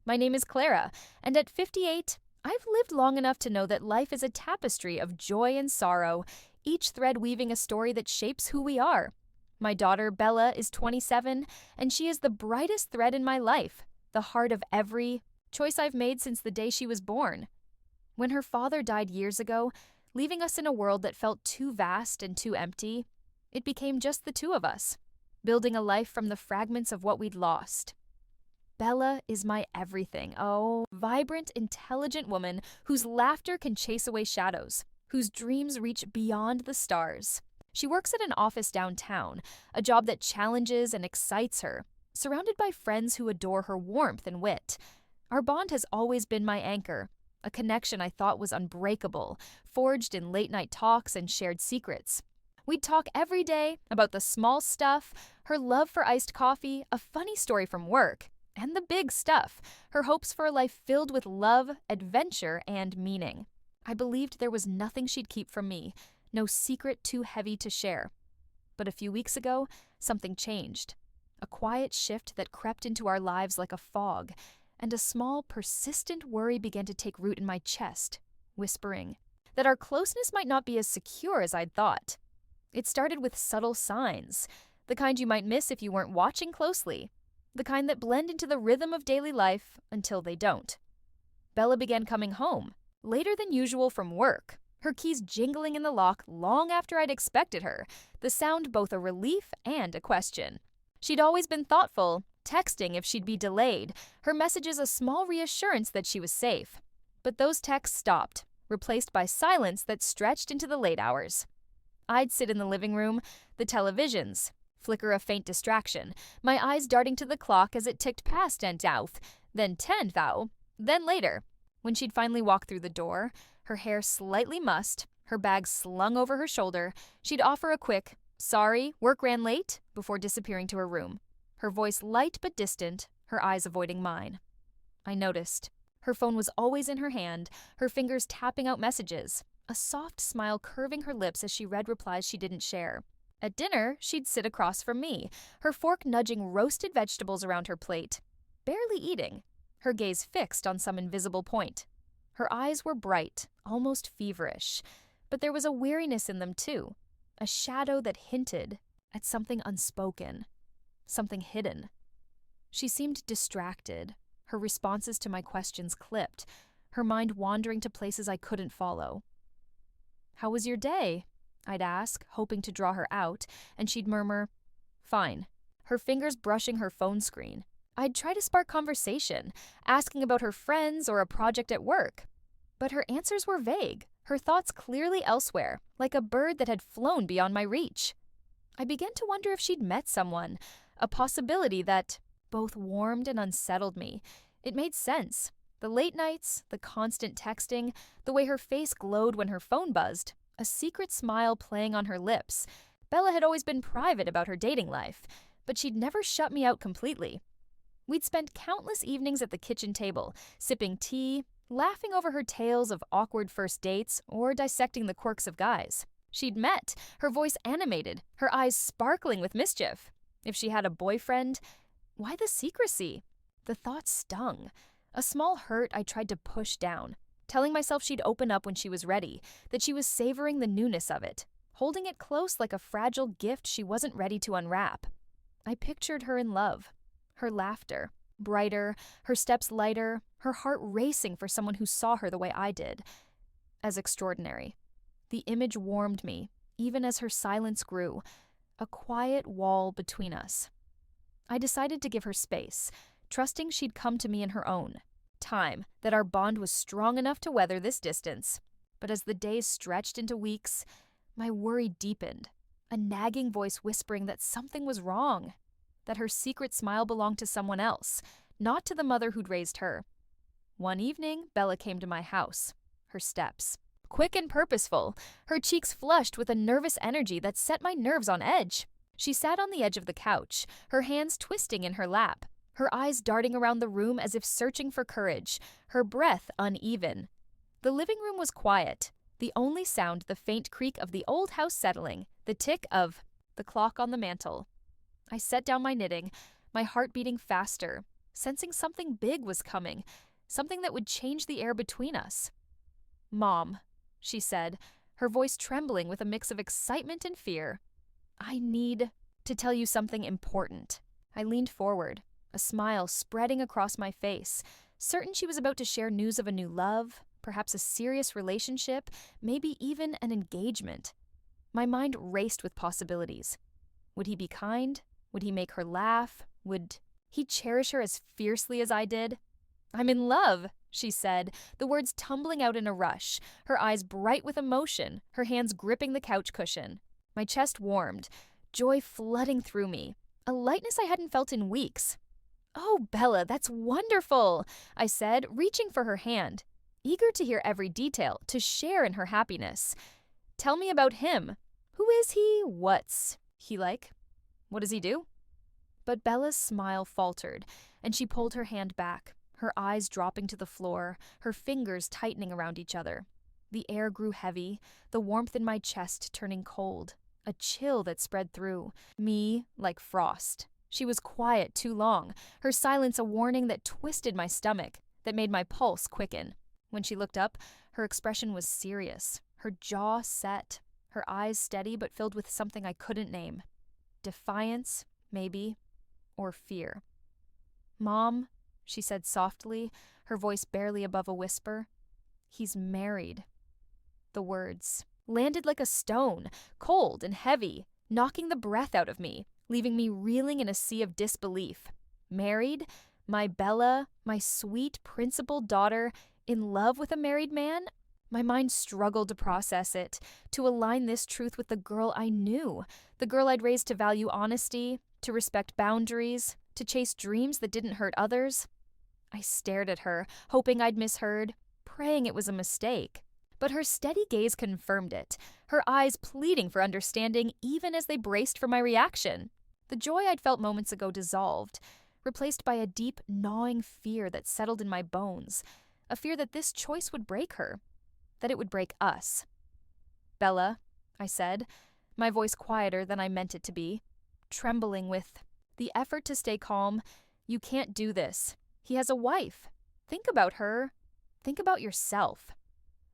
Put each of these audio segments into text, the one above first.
My name is Clara, and at 58, I've lived long enough to know that life is a tapestry of joy and sorrow, each thread weaving a story that shapes who we are. My daughter, Bella, is 27, and she is the brightest thread in my life, the heart of every choice I've made since the day she was born. When her father died years ago, leaving us in a world that felt too vast and too empty, it became just the two of us, building a life from the fragments of what we'd lost. Bella is my everything. Oh, vibrant, intelligent woman whose laughter can chase away shadows, whose dreams reach beyond the stars. She works at an office downtown, a job that challenges and excites her, surrounded by friends who adore her warmth and wit. Our bond has always been my anchor, a connection I thought was unbreakable, forged in late-night talks and shared secrets. We'd talk every day about the small stuff, her love for iced coffee, a funny story from work, and the big stuff, her hopes for a life filled with love, adventure, and meaning. I believed there was nothing she'd keep from me, no secret too heavy to share. But a few weeks ago, something changed. A quiet shift that crept into our lives like a fog, and a small, persistent worry began to take root in my chest, whispering that our closeness might not be as secure as I'd thought. It started with subtle signs, the kind you might miss if you weren't watching closely, the kind that blend into the rhythm of daily life until they don't. Bella began coming home, later than usual from work, her keys jingling in the lock long after I'd expected her, the sound both a relief and a question. She'd always been thoughtful, texting if she'd be delayed, her messages a small reassurance that she was safe. But those texts stopped, replaced by silence that stretched into the late hours. I'd sit in the living room, the televisions, flicker a faint distraction, my eyes darting to the clock as it ticked past 10 thou, then 10 thou, then later. When she'd finally walk through the door, her hair slightly mussed, her bag slung over her shoulder, she'd offer a quick, "Sorry, work ran late," before disappearing to her room. Her voice light but distant, her eyes avoiding mine. I noticed. Her phone was always in her hand, her fingers tapping out messages, a soft smile curving her lips as she read replies she didn't share. At dinner, she'd sit across from me, her fork nudging roasted vegetables around her plate, barely eating, her gaze fixed on some invisible point. Her eyes were bright, almost feverish, but there was a weariness in them too, a shadow that hinted at something unspoken, something hidden. She seemed distracted, her responses to my questions clipped, her mind wandering to places I couldn't follow. "How was your day?" I'd ask, hoping to draw her out, and she'd murmur, "Fine," her fingers brushing her phone screen. I'd try to spark conversation, asking about her friends or a project at work. But her answers were vague, her thoughts clearly elsewhere, like a bird that had flown beyond my reach. I began to wonder if she'd met someone, a possibility that both warmed and unsettled me. It made sense. The late nights, the constant texting, the way her face glowed when her phone buzzed, a secret smile playing on her lips. Bella had always been private about her dating life, but she'd never shut me out completely. We'd spent countless evenings at the kitchen table, sipping tea, laughing over her tales of awkward first dates, or dissecting the quirks of guys. She'd met, her voice animated, her eyes sparkling with mischief. If she had a boyfriend, why the secrecy? The thought stung. A small hurt I tried to push down, telling myself she'd open up when she was ready, that she was savoring the newness of it, holding it close like a fragile gift she wasn't ready to unwrap. I pictured her in love, her laughter, brighter, her steps lighter, her heart racing for someone who saw her the way I did, as extraordinary. The image warmed me, even as her silence grew, a quiet wall between us. I decided to give her space, trusting she'd come to me in her own time, that our bond was strong enough to weather this distance. But as the days stretched into weeks, my worry deepened, a nagging voice whispering that something was wrong, that her secret smile belonged to someone else, not to the mother who'd raised her. One evening, Bella came to my house, her steps quick and purposeful, her cheeks flushed with a nervous energy that set my nerves on edge. She sat on the edge of the couch, her hands twisting in her lap, her eyes darting around the room as if searching for courage, her breath uneven. The living room was quiet, the only sound the faint creak of the old house settling, the tick of the clock on the mantel. I set down my knitting, my heart beating faster, sensing something big was coming, something that would change the air between us. "Mom," she said, her voice trembling with a mix of excitement and fear. "I need to tell you something important." I leaned forward, a smile spreading across my face, certain she was about to share news of a new love, perhaps a serious relationship, maybe even an engagement. My mind raced with possibilities. Would he be kind? Would he make her laugh? Would he cherish her as fiercely as I did? "I'm in love," she said, the words tumbling out in a rush, her eyes bright with emotion, her hands gripping the couch cushion. My chest warmed, joy flooding through me, a lightness I hadn't felt in weeks. "Oh, Bella, that's wonderful," I said, reaching for her hand, eager to hear every detail, to share in her happiness. "Tell me about him. Who is he? What's he like? What does he do?" But Bella's smile faltered, and she pulled her hand back, her eyes dropping to the floor, her fingers tightening around each other. The air grew heavy, the warmth in my chest turning cold, a chill that spread through me like frost. She was quiet too long, her silence a warning that twisted my stomach, that made my pulse quicken. When she looked up, her expression was serious, her jaw set, her eyes steady but filled with something I couldn't name. Defiance, maybe, or fear. "Mom," she said softly, her voice barely above a whisper, "he's married." The words landed like a stone, cold and heavy, knocking the breath out of me, leaving me reeling in a sea of disbelief. Married? My Bella, my sweet, principled daughter, in love with a married man? My mind struggled to process it, to align this truth with the girl I knew, the girl I'd raised to value honesty, to respect boundaries, to chase dreams that didn't hurt others. I stared at her, hoping I'd misheard, praying it was a mistake. But her steady gaze confirmed it, her eyes pleading for understanding even as they braced for my reaction. The joy I'd felt moments ago dissolved, replaced by a deep, gnawing fear that settled in my bones, a fear that this choice would break her, that it would break us. "Bella," I said, my voice quieter than I meant it to be, trembling with the effort to stay calm. "You can't do this. He has a wife. Think about her. Think about yourself."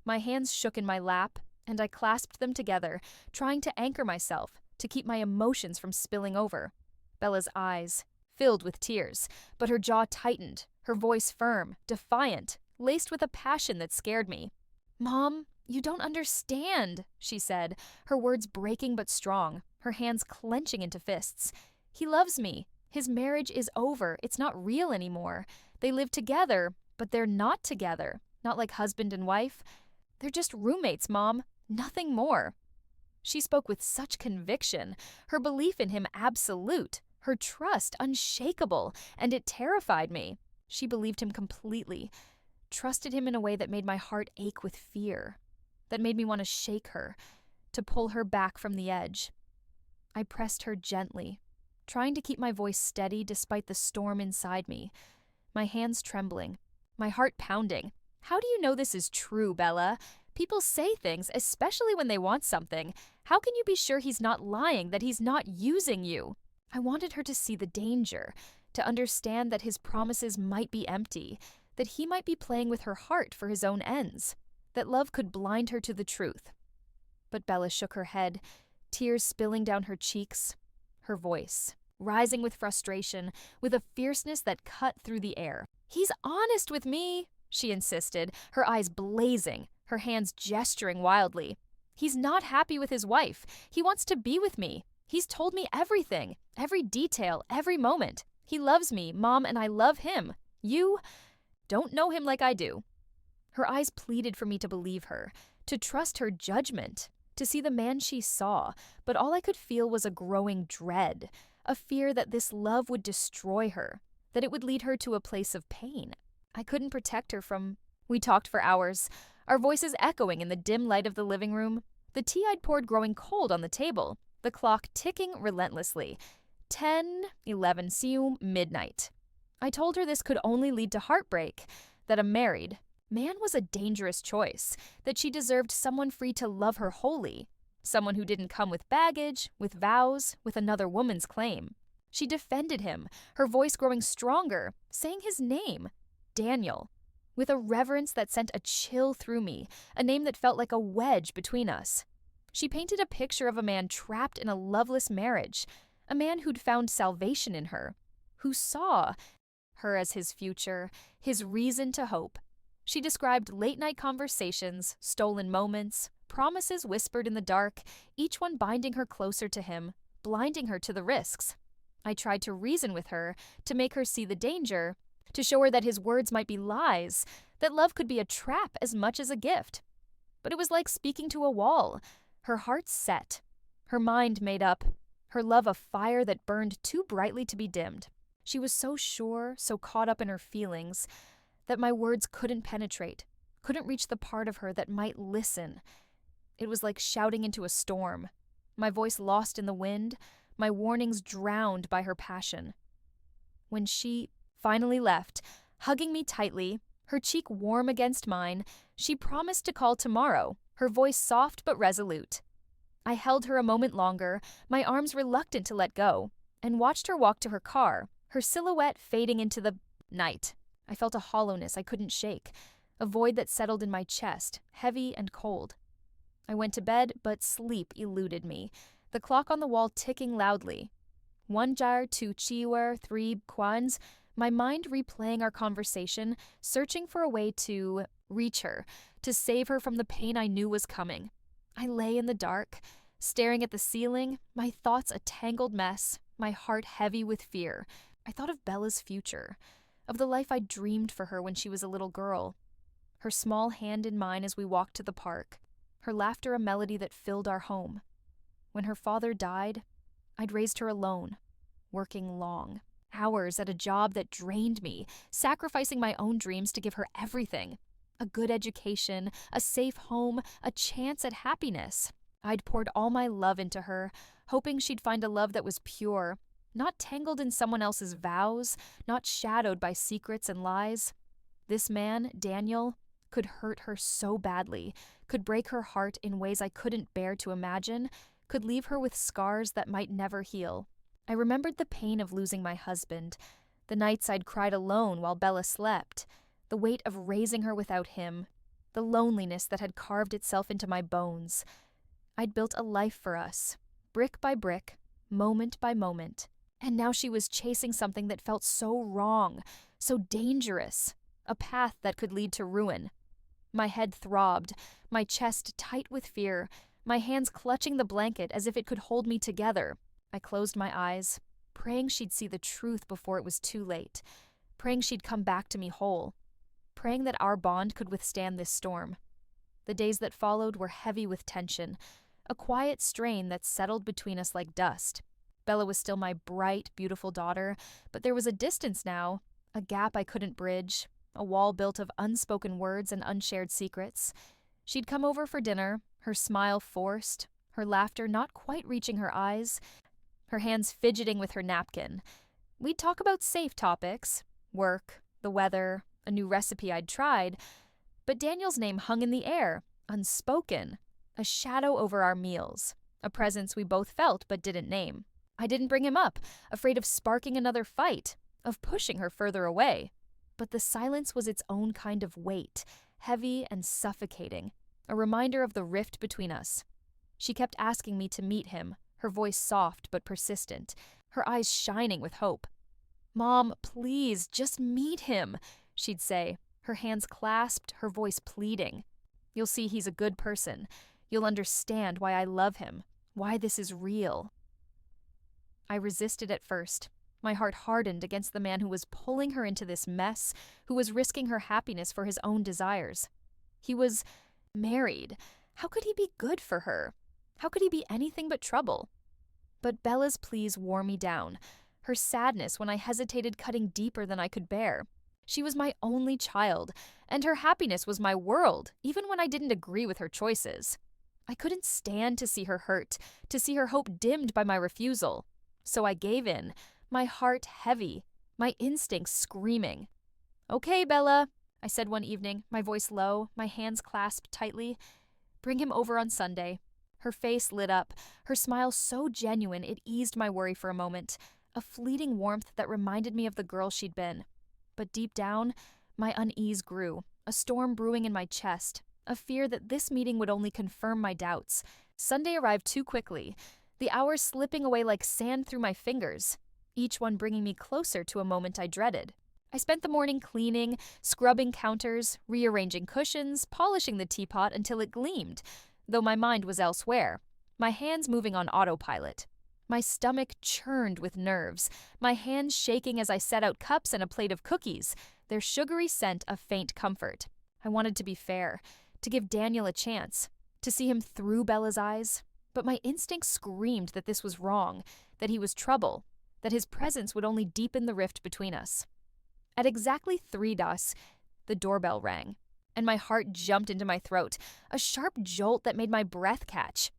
My hands shook in my lap, and I clasped them together, trying to anchor myself, to keep my emotions from spilling over. Bella's eyes filled with tears, but her jaw tightened, her voice firm, defiant, laced with a passion that scared me. "Mom, you don't understand," she said, her words breaking but strong, her hands clenching into fists. "He loves me. His marriage is over. It's not real anymore. They live together, but they're not together, not like husband and wife. They're just roommates, Mom, nothing more." She spoke with such conviction, her belief in him absolute, her trust unshakable, and it terrified me. She believed him completely, trusted him in a way that made my heart ache with fear, that made me want to shake her, to pull her back from the edge. I pressed her gently, trying to keep my voice steady despite the storm inside me, my hands trembling, my heart pounding. "How do you know this is true, Bella? People say things, especially when they want something. How can you be sure he's not lying, that he's not using you?" I wanted her to see the danger, to understand that his promises might be empty, that he might be playing with her heart for his own ends, that love could blind her to the truth. But Bella shook her head, tears spilling down her cheeks, her voice rising with frustration, with a fierceness that cut through the air. "He's honest with me," she insisted, her eyes blazing, her hands gesturing wildly. "He's not happy with his wife. He wants to be with me. He's told me everything, every detail, every moment. He loves me, Mom, and I love him. You don't know him like I do." Her eyes pleaded for me to believe her, to trust her judgment, to see the man she saw, but all I could feel was a growing dread, a fear that this love would destroy her, that it would lead her to a place of pain. I couldn't protect her from... We talked for hours, our voices echoing in the dim light of the living room, the tea I'd poured growing cold on the table, the clock ticking relentlessly. 10, 11, see midnight. I told her this could only lead to heartbreak, that a married man was a dangerous choice, that she deserved someone free to love her wholly, someone who didn't come with baggage, with vows, with another woman's claim. She defended him, her voice growing stronger, saying his name, Daniel, with a reverence that sent a chill through me, a name that felt like a wedge between us. She painted a picture of a man trapped in a loveless marriage, a man who'd found salvation in her, who saw her as his future, his reason to hope. She described late-night conversations, stolen moments, promises whispered in the dark, each one binding her closer to him, blinding her to the risks. I tried to reason with her, to make her see the danger, to show her that his words might be lies, that love could be a trap as much as a gift. But it was like speaking to a wall. Her heart set, her mind made up, her love a fire that burned too brightly to be dimmed. She was so sure, so caught up in her feelings, that my words couldn't penetrate, couldn't reach the part of her that might listen. It was like shouting into a storm, my voice lost in the wind, my warnings drowned by her passion. When she finally left, hugging me tightly, her cheek warm against mine, she promised to call tomorrow, her voice soft but resolute. I held her a moment longer, my arms reluctant to let go, and watched her walk to her car, her silhouette fading into the night. I felt a hollowness I couldn't shake, a void that settled in my chest, heavy and cold. I went to bed, but sleep eluded me, the clock on the wall ticking loudly. 1 jar, 2 chiwer, 3 kwans, my mind replaying our conversation, searching for a way to reach her, to save her from the pain I knew was coming. I lay in the dark, staring at the ceiling, my thoughts a tangled mess, my heart heavy with fear. I thought of Bella's future, of the life I'd dreamed for her when she was a little girl. Her small hand in mine as we walked to the park, her laughter a melody that filled our home. When her father died, I'd raised her alone, working long, hours at a job that drained me, sacrificing my own dreams to give her everything. A good education, a safe home, a chance at happiness. I'd poured all my love into her, hoping she'd find a love that was pure, not tangled in someone else's vows, not shadowed by secrets and lies. This man, Daniel, could hurt her so badly, could break her heart in ways I couldn't bear to imagine, could leave her with scars that might never heal. I remembered the pain of losing my husband, the nights I'd cried alone while Bella slept, the weight of raising her without him, the loneliness that had carved itself into my bones. I'd built a life for us, brick by brick, moment by moment, and now she was chasing something that felt so wrong, so dangerous, a path that could lead to ruin. My head throbbed, my chest tight with fear, my hands clutching the blanket as if it could hold me together. I closed my eyes, praying she'd see the truth before it was too late, praying she'd come back to me whole, praying that our bond could withstand this storm. The days that followed were heavy with tension, a quiet strain that settled between us like dust. Bella was still my bright, beautiful daughter, but there was a distance now, a gap I couldn't bridge, a wall built of unspoken words and unshared secrets. She'd come over for dinner, her smile forced, her laughter not quite reaching her eyes, her hands fidgeting with her napkin. We'd talk about safe topics, work, the weather, a new recipe I'd tried, but Daniel's name hung in the air, unspoken, a shadow over our meals, a presence we both felt but didn't name. I didn't bring him up, afraid of sparking another fight, of pushing her further away. But the silence was its own kind of weight, heavy and suffocating, a reminder of the rift between us. She kept asking me to meet him, her voice soft but persistent, her eyes shining with hope. "Mom, please, just meet him," she'd say, her hands clasped, her voice pleading. "You'll see he's a good person. You'll understand why I love him, why this is real." I resisted at first. My heart hardened against the man who was pulling her into this mess, who was risking her happiness for his own desires. He was married. How could he be good for her? How could he be anything but trouble? But Bella's pleas wore me down, her sadness when I hesitated cutting deeper than I could bear. She was my only child, and her happiness was my world, even when I didn't agree with her choices. I couldn't stand to see her hurt, to see her hope dimmed by my refusal. So I gave in, my heart heavy, my instincts screaming. "Okay, Bella," I said one evening, my voice low, my hands clasped tightly. "Bring him over on Sunday." Her face lit up, her smile so genuine it eased my worry for a moment, a fleeting warmth that reminded me of the girl she'd been. But deep down, my unease grew, a storm brewing in my chest, a fear that this meeting would only confirm my doubts. Sunday arrived too quickly, the hours slipping away like sand through my fingers, each one bringing me closer to a moment I dreaded. I spent the morning cleaning, scrubbing counters, rearranging cushions, polishing the teapot until it gleamed, though my mind was elsewhere, my hands moving on autopilot. My stomach churned with nerves, my hands shaking as I set out cups and a plate of cookies, their sugary scent a faint comfort. I wanted to be fair, to give Daniel a chance, to see him through Bella's eyes, but my instinct screamed that this was wrong, that he was trouble, that his presence would only deepen the rift between us. At exactly 3 dusk, the doorbell rang, and my heart jumped into my throat, a sharp jolt that made my breath catch.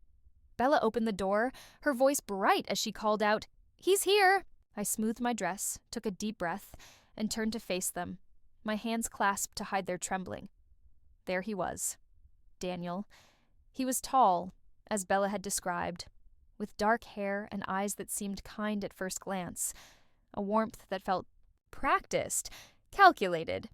Bella opened the door, her voice bright as she called out, "He's here!" I smoothed my dress, took a deep breath, and turned to face them, my hands clasped to hide their trembling. There he was, Daniel. He was tall, as Bella had described, with dark hair and eyes that seemed kind at first glance, a warmth that felt practiced, calculated.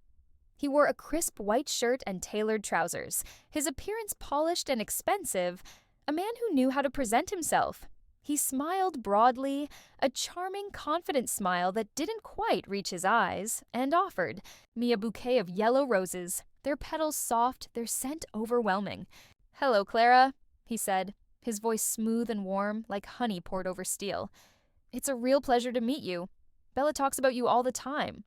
He wore a crisp white shirt and tailored trousers, his appearance polished and expensive, a man who knew how to present himself. He smiled broadly, a charming, confident smile that didn't quite reach his eyes, and offered me a bouquet of yellow roses, their petals soft, their scent overwhelming. "Hello, Clara," he said, his voice smooth and warm, like honey poured over steel. "It's a real pleasure to meet you. Bella talks about you all the time."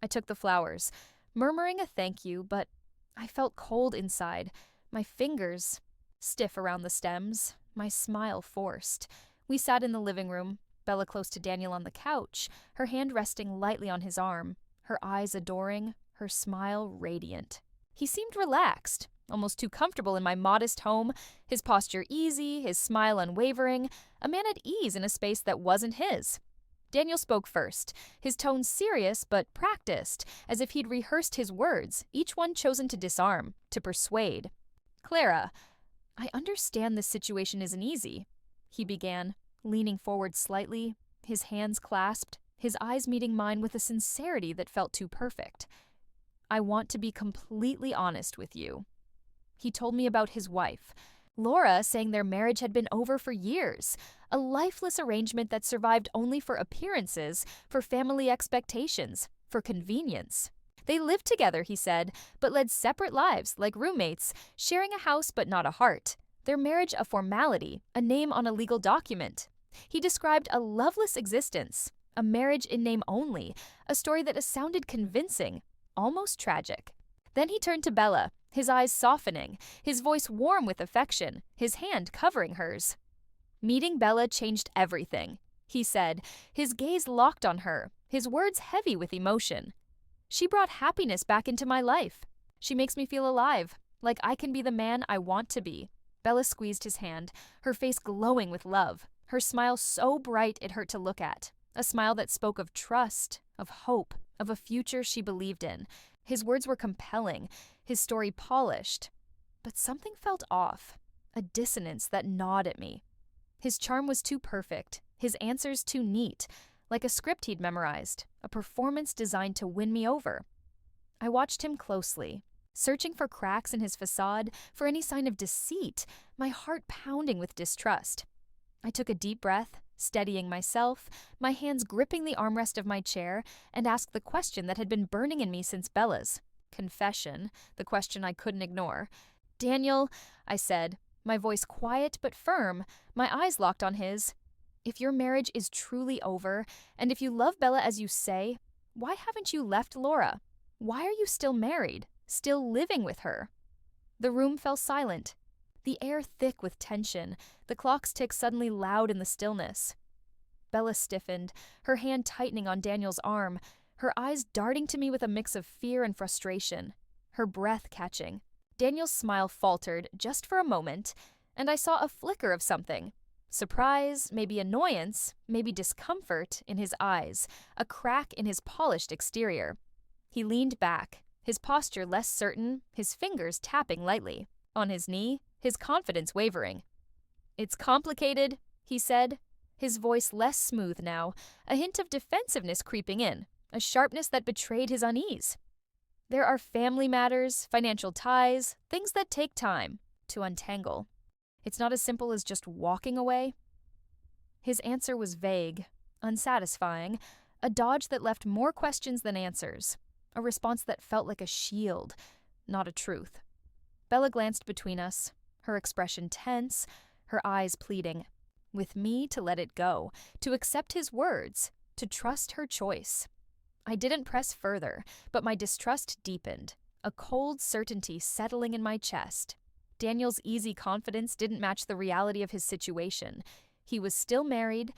I took the flowers, murmuring a thank you, but I felt cold inside, my fingers stiff around the stems, my smile forced. We sat in the living room, Bella close to Daniel on the couch, her hand resting lightly on his arm, her eyes adoring, her smile radiant. He seemed relaxed, almost too comfortable in my modest home, his posture easy, his smile unwavering, a man at ease in a space that wasn't his. Daniel spoke first, his tone serious but practiced, as if he'd rehearsed his words, each one chosen to disarm, to persuade. "Clara, I understand this situation isn't easy," he began, leaning forward slightly, his hands clasped, his eyes meeting mine with a sincerity that felt too perfect. "I want to be completely honest with you." He told me about his wife, Laura, saying their marriage had been over for years, a lifeless arrangement that survived only for appearances, for family expectations, for convenience. They lived together, he said, but led separate lives, like roommates, sharing a house but not a heart. Their marriage a formality, a name on a legal document. He described a loveless existence, a marriage in name only, a story that sounded convincing, almost tragic. Then he turned to Bella, his eyes softening, his voice warm with affection, his hand covering hers. "Meeting Bella changed everything," he said, his gaze locked on her, his words heavy with emotion. "She brought happiness back into my life. She makes me feel alive, like I can be the man I want to be." Bella squeezed his hand, her face glowing with love, her smile so bright it hurt to look at, a smile that spoke of trust, of hope, of a future she believed in. His words were compelling, his story polished, but something felt off, a dissonance that gnawed at me. His charm was too perfect, his answers too neat, like a script he'd memorized, a performance designed to win me over. I watched him closely, searching for cracks in his facade, for any sign of deceit, my heart pounding with distrust. I took a deep breath, steadying myself, my hands gripping the armrest of my chair, and asked the question that had been burning in me since Bella's confession, the question I couldn't ignore. "Daniel," I said, my voice quiet but firm, my eyes locked on his, "if your marriage is truly over, and if you love Bella as you say, why haven't you left Laura? Why are you still married, still living with her?" The room fell silent, the air thick with tension, the clock's tick suddenly loud in the stillness. Bella stiffened, her hand tightening on Daniel's arm, her eyes darting to me with a mix of fear and frustration, her breath catching. Daniel's smile faltered just for a moment, and I saw a flicker of something. Surprise, maybe annoyance, maybe discomfort in his eyes, a crack in his polished exterior. He leaned back, his posture less certain, his fingers tapping lightly. On his knee, his confidence wavering. "It's complicated," he said. his voice less smooth now, a hint of defensiveness creeping in, a sharpness that betrayed his unease. There are family matters, financial ties, things that take time to untangle. It's not as simple as just walking away. His answer was vague, unsatisfying, a dodge that left more questions than answers, a response that felt like a shield, not a truth. Bella glanced between us, her expression tense, her eyes pleading. With me to let it go, to accept his words, to trust her choice. I didn't press further, but my distrust deepened, a cold certainty settling in my chest. Daniel's easy confidence didn't match the reality of his situation. He was still married,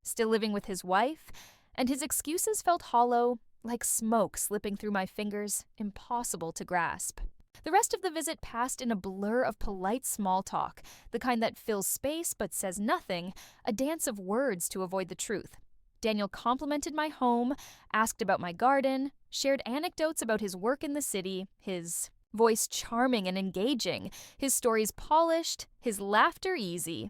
still living with his wife, and his excuses felt hollow, like smoke slipping through my fingers, impossible to grasp. The rest of the visit passed in a blur of polite small talk, the kind that fills space but says nothing, a dance of words to avoid the truth. Daniel complimented my home, asked about my garden, shared anecdotes about his work in the city, his voice charming and engaging, his stories polished, his laughter easy.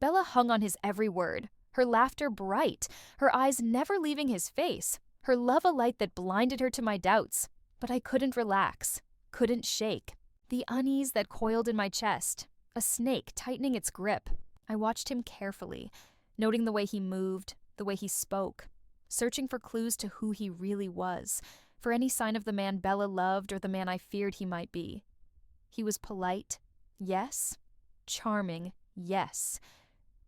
Bella hung on his every word, her laughter bright, her eyes never leaving his face, her love a light that blinded her to my doubts. But I couldn't relax, couldn't shake. The unease that coiled in my chest, a snake tightening its grip. I watched him carefully, noting the way he moved, the way he spoke, searching for clues to who he really was, for any sign of the man Bella loved or the man I feared he might be. He was polite, yes. Charming, yes.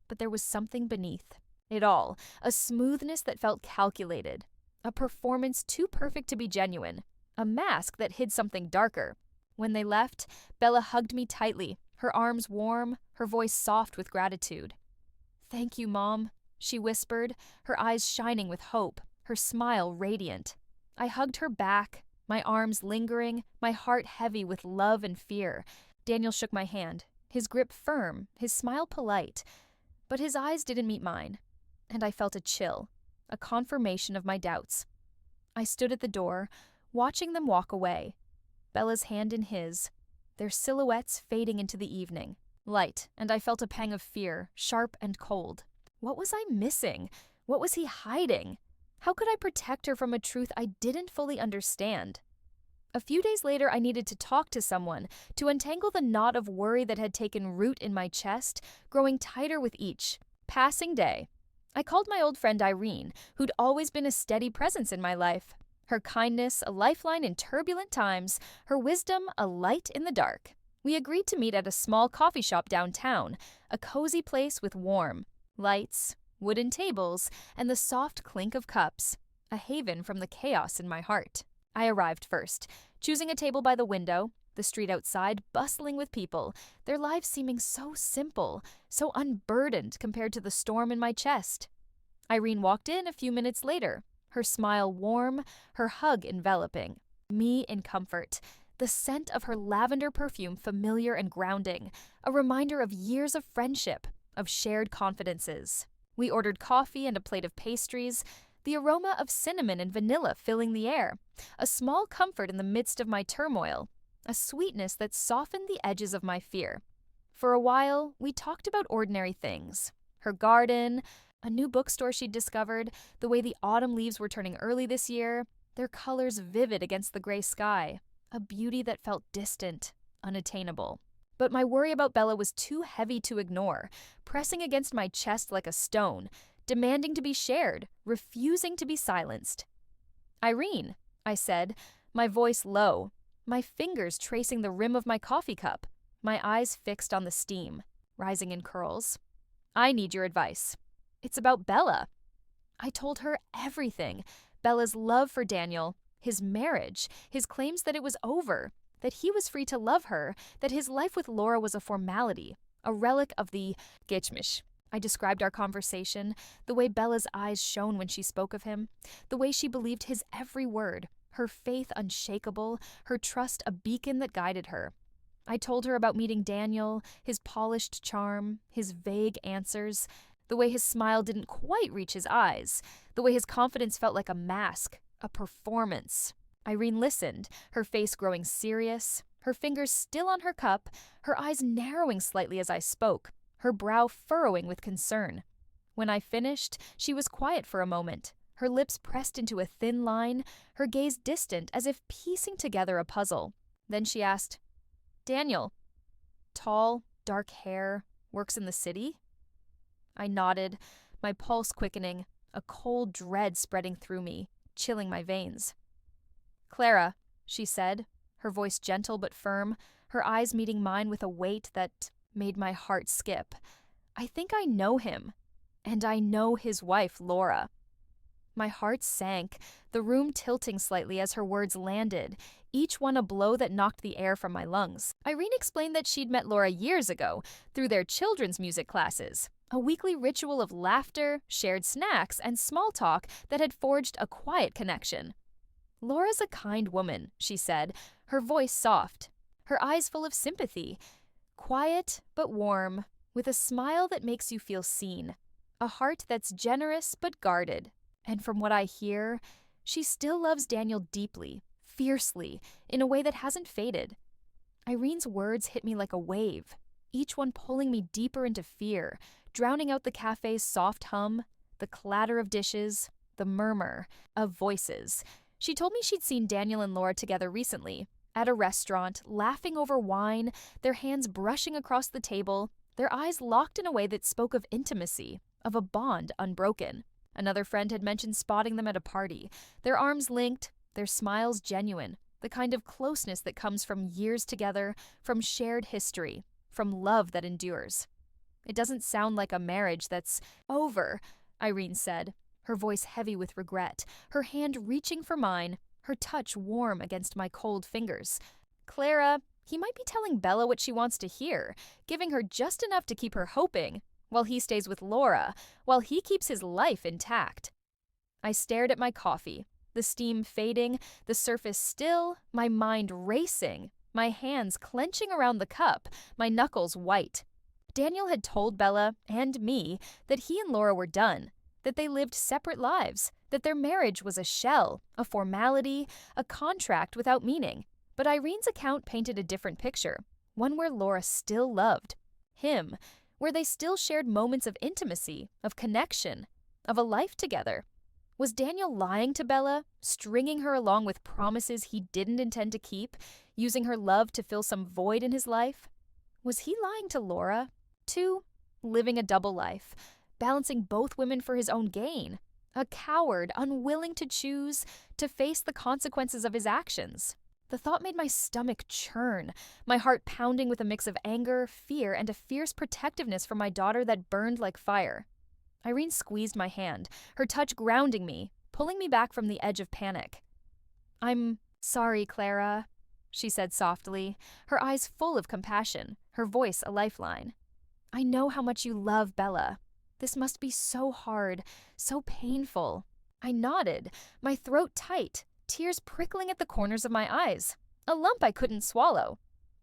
But there was something beneath it all, a smoothness that felt calculated, a performance too perfect to be genuine, a mask that hid something darker. When they left, Bella hugged me tightly, her arms warm, her voice soft with gratitude. "Thank you, Mom," she whispered, her eyes shining with hope, her smile radiant. I hugged her back, my arms lingering, my heart heavy with love and fear. Daniel shook my hand, his grip firm, his smile polite, but his eyes didn't meet mine, and I felt a chill, a confirmation of my doubts. I stood at the door, watching them walk away, Bella's hand in his, their silhouettes fading into the evening. Light, and I felt a pang of fear, sharp and cold. What was I missing? What was he hiding? How could I protect her from a truth I didn't fully understand? A few days later, I needed to talk to someone, to untangle the knot of worry that had taken root in my chest, growing tighter with each passing day. I called my old friend Irene, who'd always been a steady presence in my life. Her kindness, a lifeline in turbulent times, her wisdom, a light in the dark. We agreed to meet at a small coffee shop downtown, a cozy place with warm lights, wooden tables, and the soft clink of cups, a haven from the chaos in my heart. I arrived first, choosing a table by the window, the street outside bustling with people, their lives seeming so simple, so unburdened compared to the storm in my chest. Irene walked in a few minutes later, her smile warm, her hug enveloping, me in comfort, the scent of her lavender perfume familiar and grounding, a reminder of years of friendship, of shared confidences. We ordered coffee and a plate of pastries, the aroma of cinnamon and vanilla filling the air, a small comfort in the midst of my turmoil, a sweetness that softened the edges of my fear. For a while, we talked about ordinary things. Her garden, a new bookstore she'd discovered, the way the autumn leaves were turning early this year, their colors vivid against the gray sky, a beauty that felt distant, unattainable. But my worry about Bella was too heavy to ignore, pressing against my chest like a stone, demanding to be shared, refusing to be silenced. "Irene," I said, my voice low, my fingers tracing the rim of my coffee cup, my eyes fixed on the steam, rising in curls. "I need your advice. It's about Bella." I told her everything, Bella's love for Daniel, his marriage, his claims that it was over, that he was free to love her, that his life with Laura was a formality, a relic of the geçmiş. I described our conversation, the way Bella's eyes shone when she spoke of him, the way she believed his every word, her faith unshakable, her trust a beacon that guided her. I told her about meeting Daniel, his polished charm, his vague answers, the way his smile didn't quite reach his eyes, the way his confidence felt like a mask, a performance. Irene listened, her face growing serious, her fingers still on her cup, her eyes narrowing slightly as I spoke, her brow furrowing with concern. When I finished, she was quiet for a moment, her lips pressed into a thin line, her gaze distant as if piecing together a puzzle. Then she asked, "Daniel, tall, dark hair, works in the city?" I nodded, my pulse quickening, a cold dread spreading through me, chilling my veins. "Clara," she said, her voice gentle but firm, her eyes meeting mine with a weight that made my heart skip. "I think I know him, and I know his wife, Laura." My heart sank, the room tilting slightly as her words landed, each one a blow that knocked the air from my lungs. Irene explained that she'd met Laura years ago, through their children's music classes, a weekly ritual of laughter, shared snacks, and small talk that had forged a quiet connection. "Laura's a kind woman," she said, her voice soft, her eyes full of sympathy, quiet but warm, with a smile that makes you feel seen, a heart that's generous but guarded. And from what I hear, she still loves Daniel deeply, fiercely, in a way that hasn't faded. Irene's words hit me like a wave, each one pulling me deeper into fear, drowning out the cafe's soft hum, the clatter of dishes, the murmur of voices. She told me she'd seen Daniel and Laura together recently, at a restaurant, laughing over wine, their hands brushing across the table, their eyes locked in a way that spoke of intimacy, of a bond unbroken. Another friend had mentioned spotting them at a party, their arms linked, their smiles genuine, the kind of closeness that comes from years together, from shared history, from love that endures. "It doesn't sound like a marriage that's over," Irene said, her voice heavy with regret, her hand reaching for mine, her touch warm against my cold fingers. "Clara, he might be telling Bella what she wants to hear, giving her just enough to keep her hoping, while he stays with Laura, while he keeps his life intact." I stared at my coffee, the steam fading, the surface still, my mind racing, my hands clenching around the cup, my knuckles white. Daniel had told Bella, and me, that he and Laura were done, that they lived separate lives, that their marriage was a shell, a formality, a contract without meaning. But Irene's account painted a different picture, one where Laura still loved him, where they still shared moments of intimacy, of connection, of a life together. Was Daniel lying to Bella, stringing her along with promises he didn't intend to keep, using her love to fill some void in his life? Was he lying to Laura, too, living a double life, balancing both women for his own gain, a coward unwilling to choose, to face the consequences of his actions? The thought made my stomach churn, my heart pounding with a mix of anger, fear, and a fierce protectiveness for my daughter that burned like fire. Irene squeezed my hand, her touch grounding me, pulling me back from the edge of panic. "I'm sorry, Clara," she said softly, her eyes full of compassion, her voice a lifeline. "I know how much you love Bella. This must be so hard, so painful." I nodded, my throat tight, tears prickling at the corners of my eyes, a lump I couldn't swallow.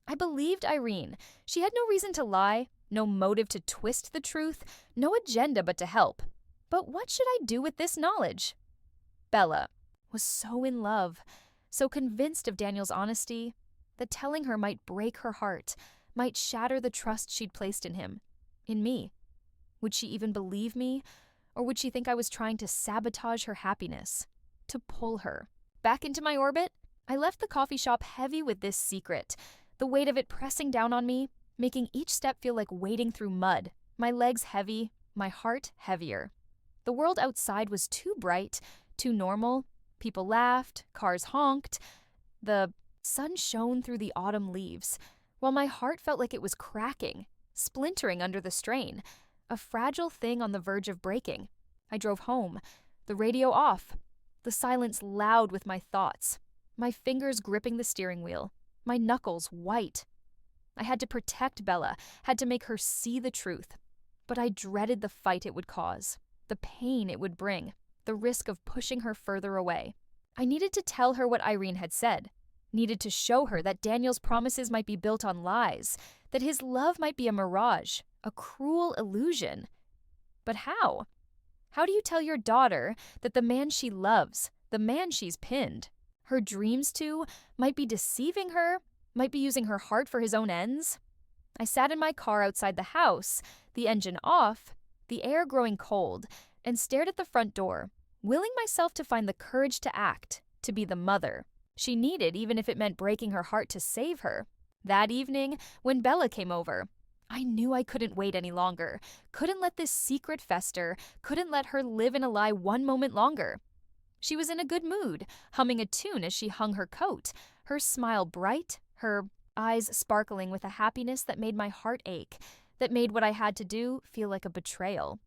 I believed Irene. She had no reason to lie, no motive to twist the truth, no agenda but to help. But what should I do with this knowledge? Bella was so in love, so convinced of Daniel's honesty, that telling her might break her heart, might shatter the trust she'd placed in him, in me. Would she even believe me, or would she think I was trying to sabotage her happiness, to pull her back into my orbit? I left the coffee shop heavy with this secret, the weight of it pressing down on me, making each step feel like wading through mud, my legs heavy, my heart heavier. The world outside was too bright, too normal. People laughed, cars honked. The sun shone through the autumn leaves, while my heart felt like it was cracking, splintering under the strain, a fragile thing on the verge of breaking. I drove home, the radio off, the silence loud with my thoughts, my fingers gripping the steering wheel, my knuckles white. I had to protect Bella, had to make her see the truth. But I dreaded the fight it would cause, the pain it would bring, the risk of pushing her further away. I needed to tell her what Irene had said, needed to show her that Daniel's promises might be built on lies, that his love might be a mirage, a cruel illusion. But how? How do you tell your daughter that the man she loves, the man she's pinned, her dreams to, might be deceiving her, might be using her heart for his own ends? I sat in my car outside the house, the engine off, the air growing cold, and stared at the front door, willing myself to find the courage to act, to be the mother she needed, even if it meant breaking her heart to save her. That evening, when Bella came over, I knew I couldn't wait any longer, couldn't let this secret fester, couldn't let her live in a lie one moment longer. She was in a good mood, humming a tune as she hung her coat, her smile bright, her eyes sparkling with a happiness that made my heart ache, that made what I had to do feel like a betrayal.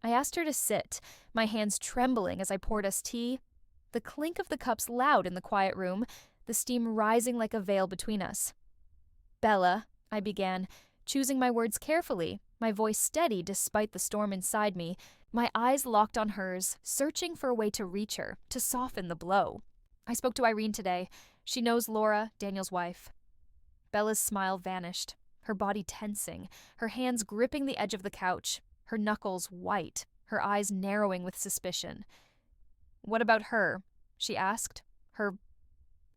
I asked her to sit, my hands trembling as I poured us tea, the clink of the cups loud in the quiet room, the steam rising like a veil between us. "Bella," I began, choosing my words carefully, my voice steady despite the storm inside me, my eyes locked on hers, searching for a way to reach her, to soften the blow. "I spoke to Irene today. She knows Laura, Daniel's wife." Bella's smile vanished, her body tensing, her hands gripping the edge of the couch, her knuckles white, her eyes narrowing with suspicion. "What about her?" she asked, her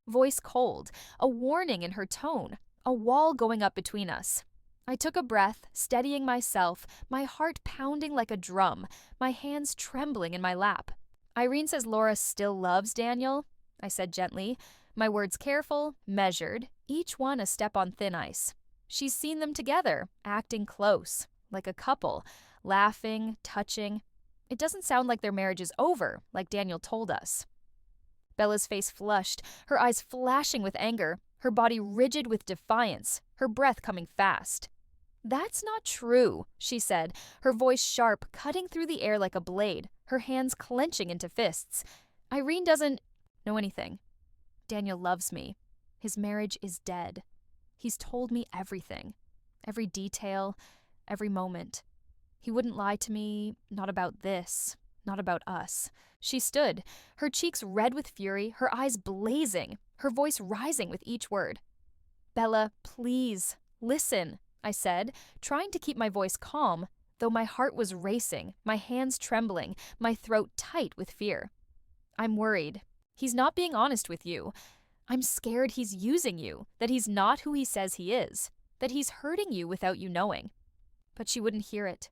voice cold, a warning in her tone, a wall going up between us. I took a breath, steadying myself, my heart pounding like a drum, my hands trembling in my lap. "Irene says Laura still loves Daniel," I said gently, my words careful, measured, each one a step on thin ice. "She's seen them together, acting close, like a couple, laughing, touching. It doesn't sound like their marriage is over, like Daniel told us." Bella's face flushed, her eyes flashing with anger, her body rigid with defiance, her breath coming fast. "That's not true," she said, her voice sharp, cutting through the air like a blade, her hands clenching into fists. "Irene doesn't know anything. Daniel loves me. His marriage is dead. He's told me everything, every detail, every moment. He wouldn't lie to me, not about this, not about us." She stood, her cheeks red with fury, her eyes blazing, her voice rising with each word. "Bella, please, listen," I said, trying to keep my voice calm, though my heart was racing, my hands trembling, my throat tight with fear. "I'm worried. He's not being honest with you. I'm scared he's using you, that he's not who he says he is, that he's hurting you without you knowing." But she wouldn't hear it,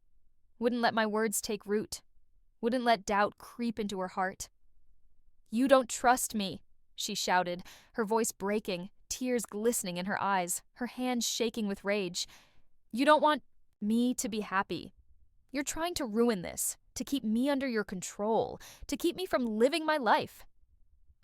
wouldn't let my words take root, wouldn't let doubt creep into her heart. "You don't trust me," she shouted, her voice breaking, tears glistening in her eyes, her hands shaking with rage. "You don't want me to be happy. You're trying to ruin this, to keep me under your control, to keep me from living my life."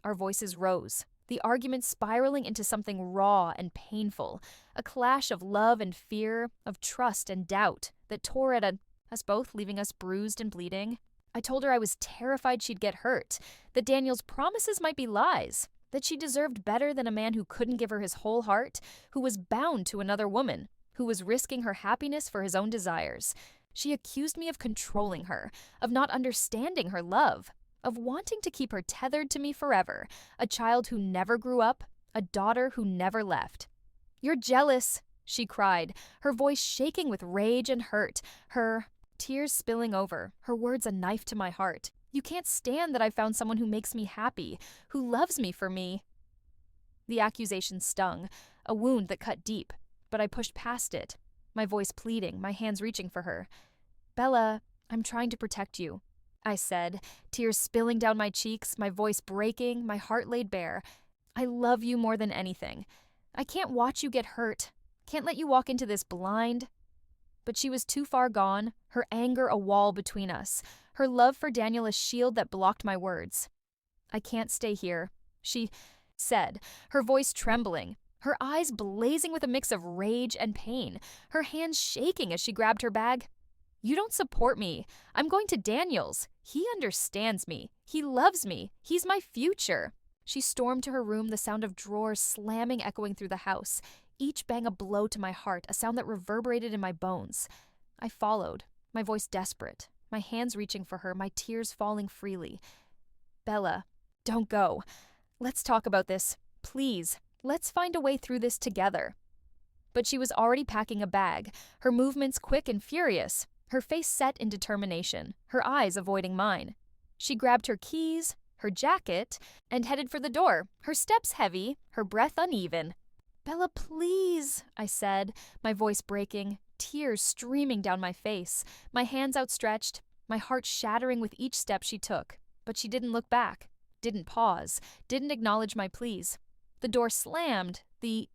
Our voices rose, the argument spiraling into something raw and painful, a clash of love and fear, of trust and doubt that tore at us both, leaving us bruised and bleeding. I told her I was terrified she'd get hurt, that Daniel's promises might be lies, that she deserved better than a man who couldn't give her his whole heart, who was bound to another woman, who was risking her happiness for his own desires. She accused me of controlling her, of not understanding her love, of wanting to keep her tethered to me forever, a child who never grew up, a daughter who never left. "You're jealous," she cried, her voice shaking with rage and hurt, her tears spilling over, her words a knife to my heart. "You can't stand that I found someone who makes me happy, who loves me for me." The accusation stung, a wound that cut deep, but I pushed past it, my voice pleading, my hands reaching for her. "Bella, I'm trying to protect you," I said, tears spilling down my cheeks, my voice breaking, my heart laid bare. "I love you more than anything. I can't watch you get hurt, can't let you walk into this blind." But she was too far gone, her anger a wall between us, her love for Daniel a shield that blocked my words. "I can't stay here," she said, her voice trembling, her eyes blazing with a mix of rage and pain, her hands shaking as she grabbed her bag. "You don't support me. I'm going to Daniel's. He understands me. He loves me. He's my future." She stormed to her room, the sound of drawers slamming echoing through the house, each bang a blow to my heart, a sound that reverberated in my bones. I followed, my voice desperate, my hands reaching for her, my tears falling freely. "Bella, don't go. Let's talk about this. Please, let's find a way through this together." But she was already packing a bag, her movements quick and furious, her face set in determination, her eyes avoiding mine. She grabbed her keys, her jacket, and headed for the door, her steps heavy, her breath uneven. "Bella, please," I said, my voice breaking, tears streaming down my face, my hands outstretched, my heart shattering with each step she took. But she didn't look back, didn't pause, didn't acknowledge my pleas. The door slammed, the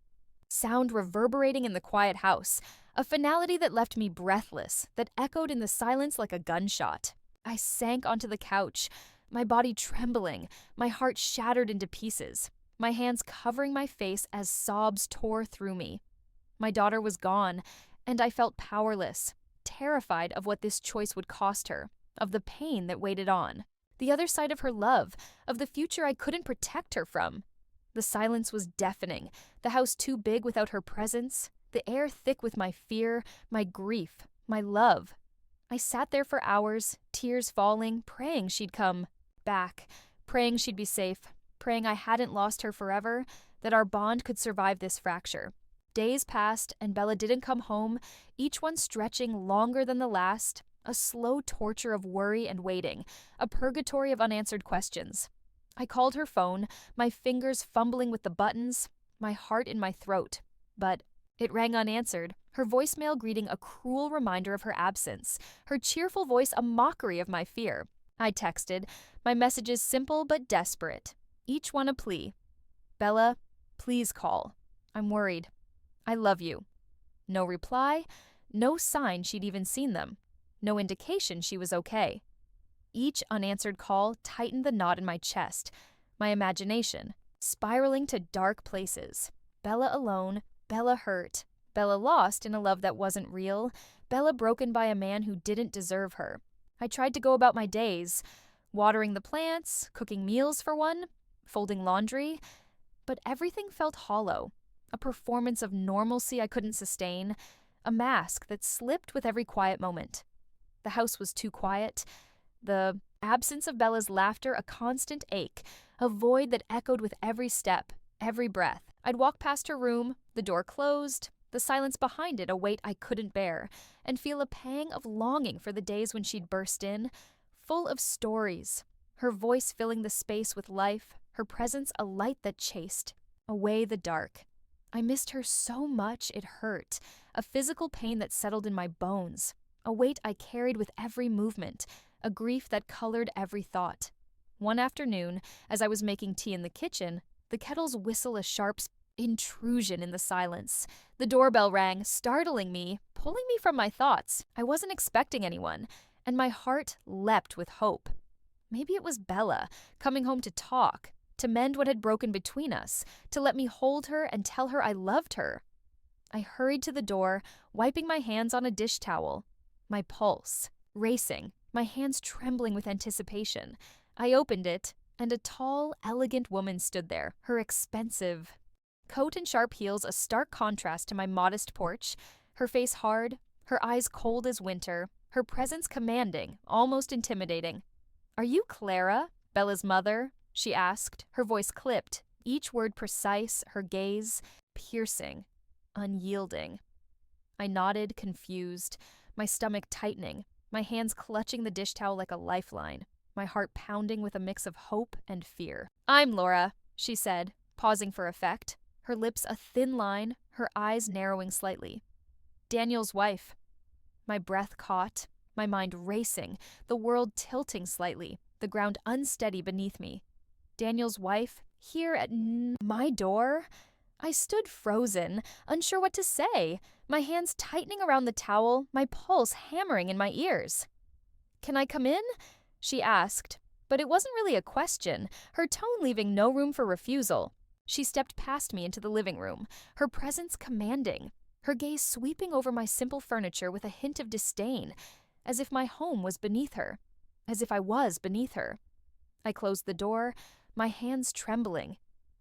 sound reverberating in the quiet house, a finality that left me breathless, that echoed in the silence like a gunshot. I sank onto the couch, my body trembling, my heart shattered into pieces, my hands covering my face as sobs tore through me. My daughter was gone, and I felt powerless, terrified of what this choice would cost her, of the pain that waited on, the other side of her love, of the future I couldn't protect her from. The silence was deafening, the house too big without her presence, the air thick with my fear, my grief, my love. I sat there for hours, tears falling, praying she'd come back, praying she'd be safe, praying I hadn't lost her forever, that our bond could survive this fracture. Days passed, and Bella didn't come home, each one stretching longer than the last, a slow torture of worry and waiting, a purgatory of unanswered questions. I called her phone, my fingers fumbling with the buttons, my heart in my throat. But it rang unanswered, her voicemail greeting a cruel reminder of her absence, her cheerful voice a mockery of my fear. I texted, my messages simple but desperate, each one a plea. Bella, please call. I'm worried. I love you. No reply, no sign she'd even seen them, no indication she was okay. Each unanswered call tightened the knot in my chest, my imagination, spiraling to dark places. Bella alone, Bella hurt, Bella lost in a love that wasn't real, Bella broken by a man who didn't deserve her. I tried to go about my days, watering the plants, cooking meals for one, folding laundry, but everything felt hollow, a performance of normalcy I couldn't sustain, a mask that slipped with every quiet moment. The house was too quiet, the absence of Bella's laughter a constant ache, a void that echoed with every step, every breath. I'd walk past her room, the door closed, the silence behind it a weight I couldn't bear, and feel a pang of longing for the days when she'd burst in, full of stories, her voice filling the space with life, her presence a light that chased away the dark. I missed her so much it hurt, a physical pain that settled in my bones, a weight I carried with every movement, a grief that colored every thought. One afternoon, as I was making tea in the kitchen, the kettle's whistle a sharp intrusion in the silence. The doorbell rang, startling me, pulling me from my thoughts. I wasn't expecting anyone, and my heart leapt with hope. Maybe it was Bella, coming home to talk, to mend what had broken between us, to let me hold her and tell her I loved her. I hurried to the door, wiping my hands on a dish towel, my pulse racing, my hands trembling with anticipation. I opened it, and a tall, elegant woman stood there, her expensive coat and sharp heels a stark contrast to my modest porch, her face hard, her eyes cold as winter, her presence commanding, almost intimidating. "Are you Clara, Bella's mother?" she asked, her voice clipped, each word precise, her gaze piercing, unyielding. I nodded, confused, my stomach tightening, my hands clutching the dish towel like a lifeline, my heart pounding with a mix of hope and fear. "I'm Laura," she said, pausing for effect, her lips a thin line, her eyes narrowing slightly. "Daniel's wife." My breath caught, my mind racing, the world tilting slightly, the ground unsteady beneath me. Daniel's wife, here at my door? I stood frozen, unsure what to say, my hands tightening around the towel, my pulse hammering in my ears. "Can I come in?" she asked, but it wasn't really a question, her tone leaving no room for refusal. She stepped past me into the living room, her presence commanding, her gaze sweeping over my simple furniture with a hint of disdain, as if my home was beneath her, as if I was beneath her. I closed the door, my hands trembling,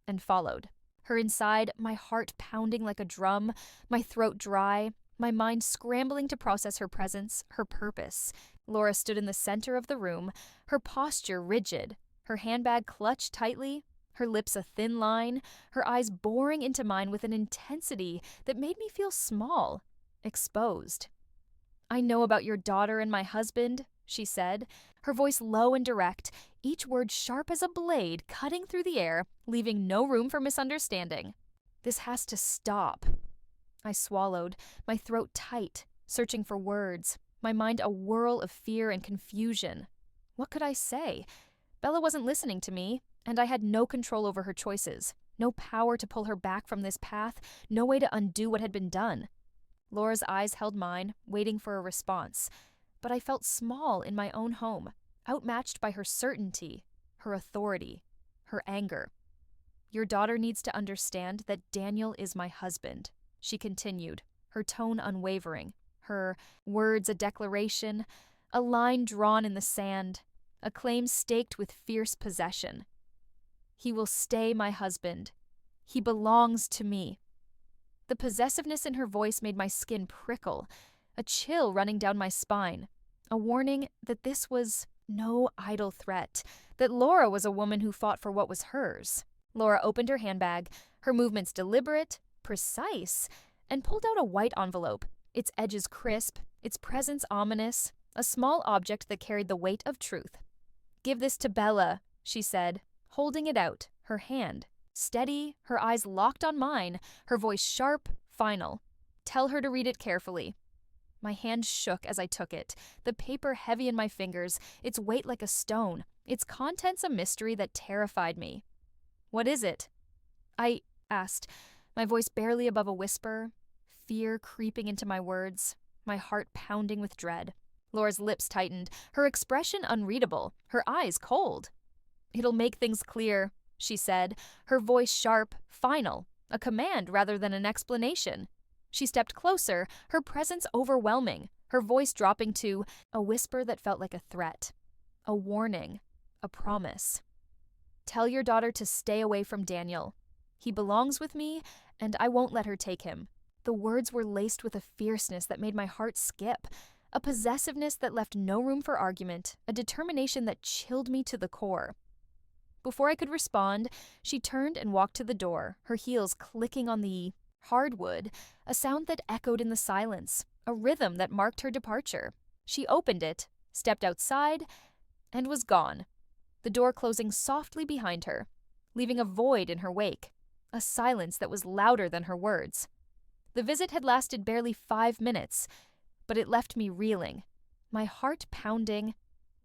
and followed. Her inside, my heart pounding like a drum, my throat dry, my mind scrambling to process her presence, her purpose. Laura stood in the center of the room, her posture rigid, her handbag clutched tightly, her lips a thin line, her eyes boring into mine with an intensity that made me feel small, exposed. "I know about your daughter and my husband," she said, her voice low and direct, each word sharp as a blade cutting through the air, leaving no room for misunderstanding. "This has to stop." I swallowed, my throat tight, searching for words, my mind a whirl of fear and confusion. What could I say? Bella wasn't listening to me, and I had no control over her choices, no power to pull her back from this path, no way to undo what had been done. Laura's eyes held mine, waiting for a response, but I felt small in my own home, outmatched by her certainty, her authority, her anger. "Your daughter needs to understand that Daniel is my husband," she continued, her tone unwavering, her words a declaration, a line drawn in the sand, a claim staked with fierce possession. "He will stay my husband. He belongs to me." The possessiveness in her voice made my skin prickle, a chill running down my spine, a warning that this was no idle threat, that Laura was a woman who fought for what was hers. Laura opened her handbag, her movements deliberate, precise, and pulled out a white envelope, its edges crisp, its presence ominous, a small object that carried the weight of truth. "Give this to Bella," she said, holding it out, her hand steady, her eyes locked on mine, her voice sharp, final. "Tell her to read it carefully." My hand shook as I took it, the paper heavy in my fingers, its weight like a stone, its contents a mystery that terrified me. "What is it?" I asked, my voice barely above a whisper, fear creeping into my words, my heart pounding with dread. Laura's lips tightened, her expression unreadable, her eyes cold. "It'll make things clear," she said, her voice sharp, final, a command rather than an explanation. She stepped closer, her presence overwhelming, her voice dropping to a whisper that felt like a threat, a warning, a promise. "Tell your daughter to stay away from Daniel. He belongs with me, and I won't let her take him." The words were laced with a fierceness that made my heart skip, a possessiveness that left no room for argument, a determination that chilled me to the core. Before I could respond, she turned and walked to the door, her heels clicking on the hardwood, a sound that echoed in the silence, a rhythm that marked her departure. She opened it, stepped outside, and was gone, the door closing softly behind her, leaving a void in her wake, a silence that was louder than her words. The visit had lasted barely 5 minutes, but it left me reeling, my heart pounding,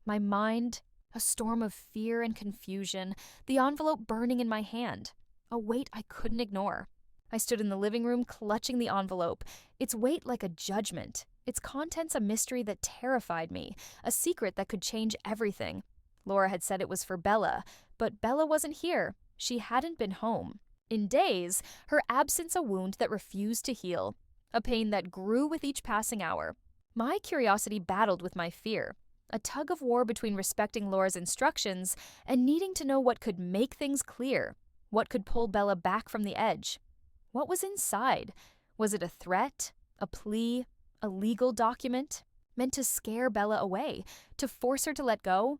my mind a storm of fear and confusion, the envelope burning in my hand, a weight I couldn't ignore. I stood in the living room clutching the envelope, its weight like a judgment, its contents a mystery that terrified me, a secret that could change everything. Laura had said it was for Bella, but Bella wasn't here. She hadn't been home. In days, her absence a wound that refused to heal, a pain that grew with each passing hour. My curiosity battled with my fear, a tug of war between respecting Laura's instructions and needing to know what could make things clear, what could pull Bella back from the edge. What was inside? Was it a threat, a plea, a legal document, meant to scare Bella away, to force her to let go?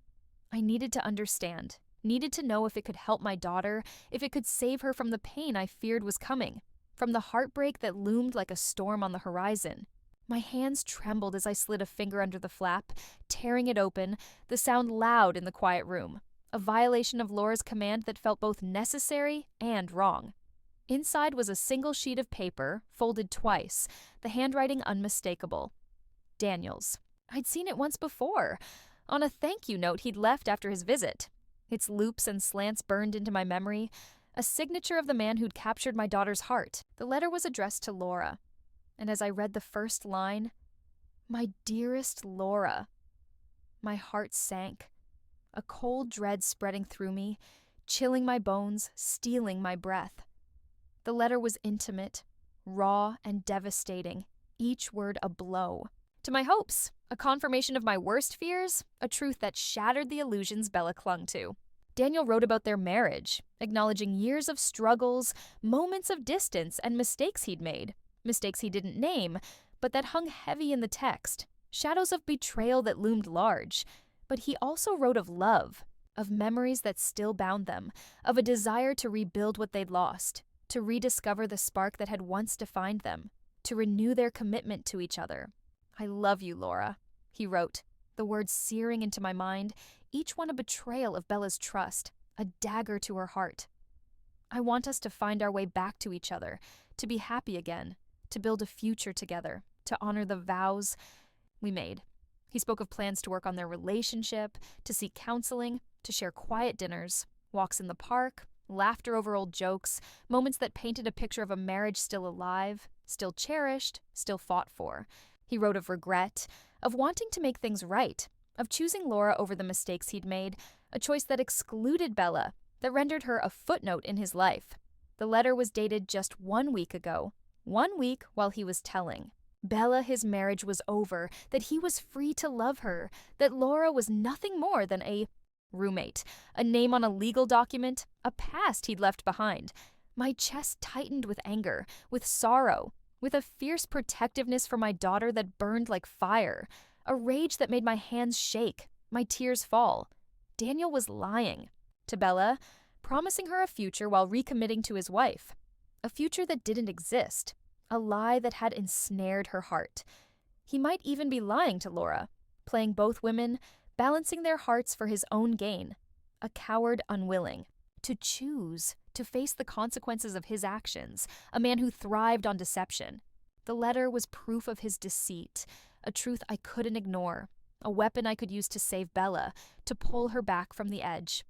I needed to understand, needed to know if it could help my daughter, if it could save her from the pain I feared was coming, from the heartbreak that loomed like a storm on the horizon. My hands trembled as I slid a finger under the flap, tearing it open, the sound loud in the quiet room, a violation of Laura's command that felt both necessary and wrong. Inside was a single sheet of paper, folded twice, the handwriting unmistakable. Daniel's. I'd seen it once before, on a thank you note he'd left after his visit. Its loops and slants burned into my memory, a signature of the man who'd captured my daughter's heart. The letter was addressed to Laura. And as I read the first line, "My dearest Laura," my heart sank, a cold dread spreading through me, chilling my bones, stealing my breath. The letter was intimate, raw, and devastating, each word a blow. To my hopes, a confirmation of my worst fears, a truth that shattered the illusions Bella clung to. Daniel wrote about their marriage, acknowledging years of struggles, moments of distance, and mistakes he'd made. Mistakes he didn't name, but that hung heavy in the text, shadows of betrayal that loomed large. But he also wrote of love, of memories that still bound them, of a desire to rebuild what they'd lost, to rediscover the spark that had once defined them, to renew their commitment to each other. "I love you, Laura," he wrote, the words searing into my mind, each one a betrayal of Bella's trust, a dagger to her heart. "I want us to find our way back to each other, to be happy again, to build a future together, to honor the vows we made. He spoke of plans to work on their relationship, to seek counseling, to share quiet dinners, walks in the park, laughter over old jokes, moments that painted a picture of a marriage still alive, still cherished, still fought for. He wrote of regret, of wanting to make things right, of choosing Laura over the mistakes he'd made, a choice that excluded Bella, that rendered her a footnote in his life. The letter was dated just 1 week ago, 1 week while he was telling Bella his marriage was over, that he was free to love her, that Laura was nothing more than a roommate, a name on a legal document, a past he'd left behind. My chest tightened with anger, with sorrow, with a fierce protectiveness for my daughter that burned like fire, a rage that made my hands shake, my tears fall. Daniel was lying to Bella, promising her a future while recommitting to his wife, a future that didn't exist, a lie that had ensnared her heart. He might even be lying to Laura, playing both women, balancing their hearts for his own gain, a coward unwilling to choose to face the consequences of his actions, a man who thrived on deception. The letter was proof of his deceit, a truth I couldn't ignore, a weapon I could use to save Bella, to pull her back from the edge.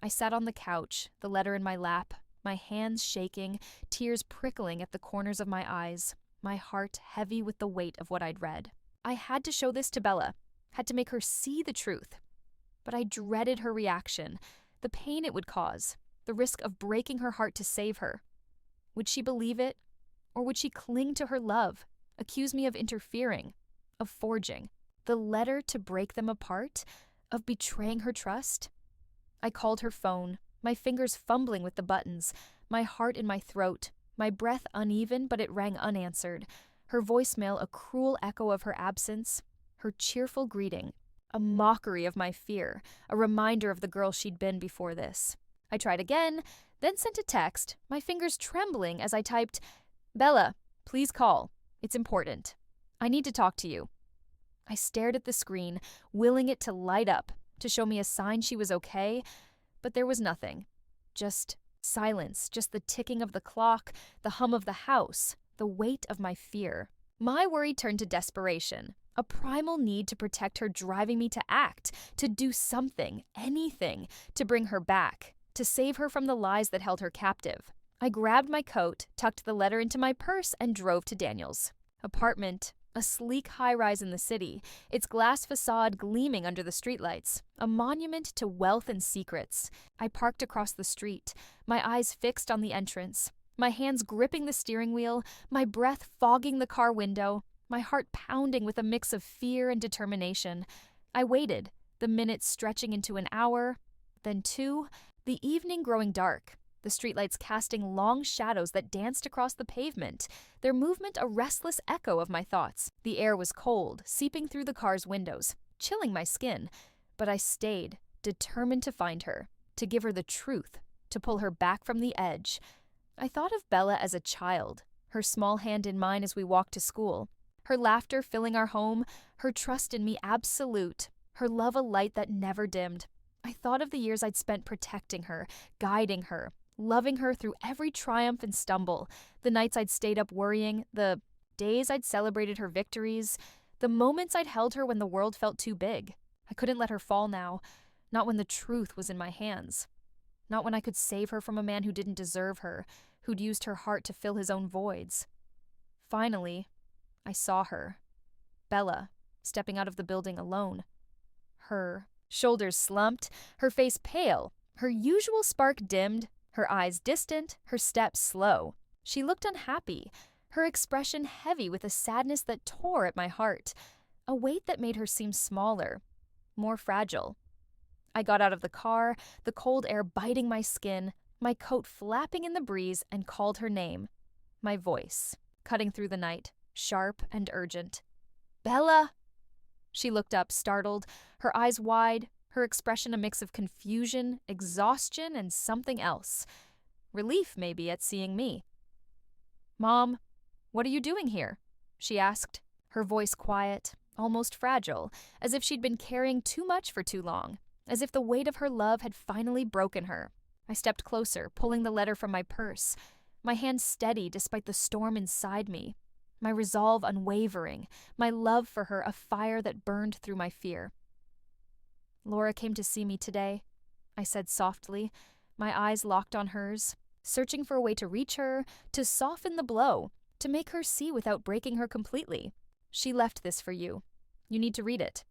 I sat on the couch, the letter in my lap, my hands shaking, tears prickling at the corners of my eyes, my heart heavy with the weight of what I'd read. I had to show this to Bella, had to make her see the truth. But I dreaded her reaction, the pain it would cause, the risk of breaking her heart to save her. Would she believe it? Or would she cling to her love, accuse me of interfering, of forging the letter to break them apart, of betraying her trust? I called her phone, my fingers fumbling with the buttons, my heart in my throat, my breath uneven, but it rang unanswered, her voicemail a cruel echo of her absence, her cheerful greeting, a mockery of my fear, a reminder of the girl she'd been before this. I tried again, then sent a text, my fingers trembling as I typed, "Bella, please call. It's important. I need to talk to you." I stared at the screen, willing it to light up, to show me a sign she was okay, but there was nothing. Just silence, just the ticking of the clock, the hum of the house, the weight of my fear. My worry turned to desperation, a primal need to protect her driving me to act, to do something, anything, to bring her back, to save her from the lies that held her captive. I grabbed my coat, tucked the letter into my purse, and drove to Daniel's apartment. A sleek high-rise in the city, its glass facade gleaming under the streetlights, a monument to wealth and secrets. I parked across the street, my eyes fixed on the entrance, my hands gripping the steering wheel, my breath fogging the car window, my heart pounding with a mix of fear and determination. I waited, the minutes stretching into an hour, then 2, the evening growing dark, the streetlights casting long shadows that danced across the pavement, their movement a restless echo of my thoughts. The air was cold, seeping through the car's windows, chilling my skin. But I stayed, determined to find her, to give her the truth, to pull her back from the edge. I thought of Bella as a child, her small hand in mine as we walked to school, her laughter filling our home, her trust in me absolute, her love a light that never dimmed. I thought of the years I'd spent protecting her, guiding her, loving her through every triumph and stumble, the nights I'd stayed up worrying, the days I'd celebrated her victories, the moments I'd held her when the world felt too big. I couldn't let her fall now, not when the truth was in my hands, not when I could save her from a man who didn't deserve her, who'd used her heart to fill his own voids. Finally, I saw her, Bella, stepping out of the building alone. Her shoulders slumped, her face pale, her usual spark dimmed, her eyes distant, her steps slow. She looked unhappy, her expression heavy with a sadness that tore at my heart, a weight that made her seem smaller, more fragile. I got out of the car, the cold air biting my skin, my coat flapping in the breeze, and called her name. My voice, cutting through the night, sharp and urgent. "Bella!" She looked up, startled, her eyes wide, her expression a mix of confusion, exhaustion, and something else. Relief, maybe, at seeing me. "Mom, what are you doing here?" she asked, her voice quiet, almost fragile, as if she'd been carrying too much for too long, as if the weight of her love had finally broken her. I stepped closer, pulling the letter from my purse, my hand steady despite the storm inside me. my resolve unwavering, my love for her a fire that burned through my fear. "Laura came to see me today," I said softly, my eyes locked on hers, searching for a way to reach her, to soften the blow, to make her see without breaking her completely. "She left this for you. You need to read it."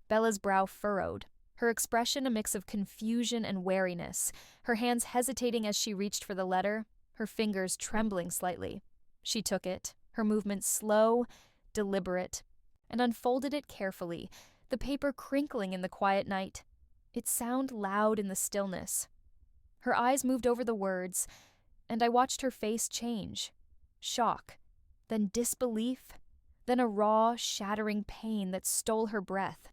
Bella's brow furrowed, her expression a mix of confusion and wariness, her hands hesitating as she reached for the letter, her fingers trembling slightly. She took it, her movements slow, deliberate, and unfolded it carefully, the paper crinkling in the quiet night, its sound loud in the stillness. Her eyes moved over the words, and I watched her face change. Shock, then disbelief, then a raw, shattering pain that stole her breath,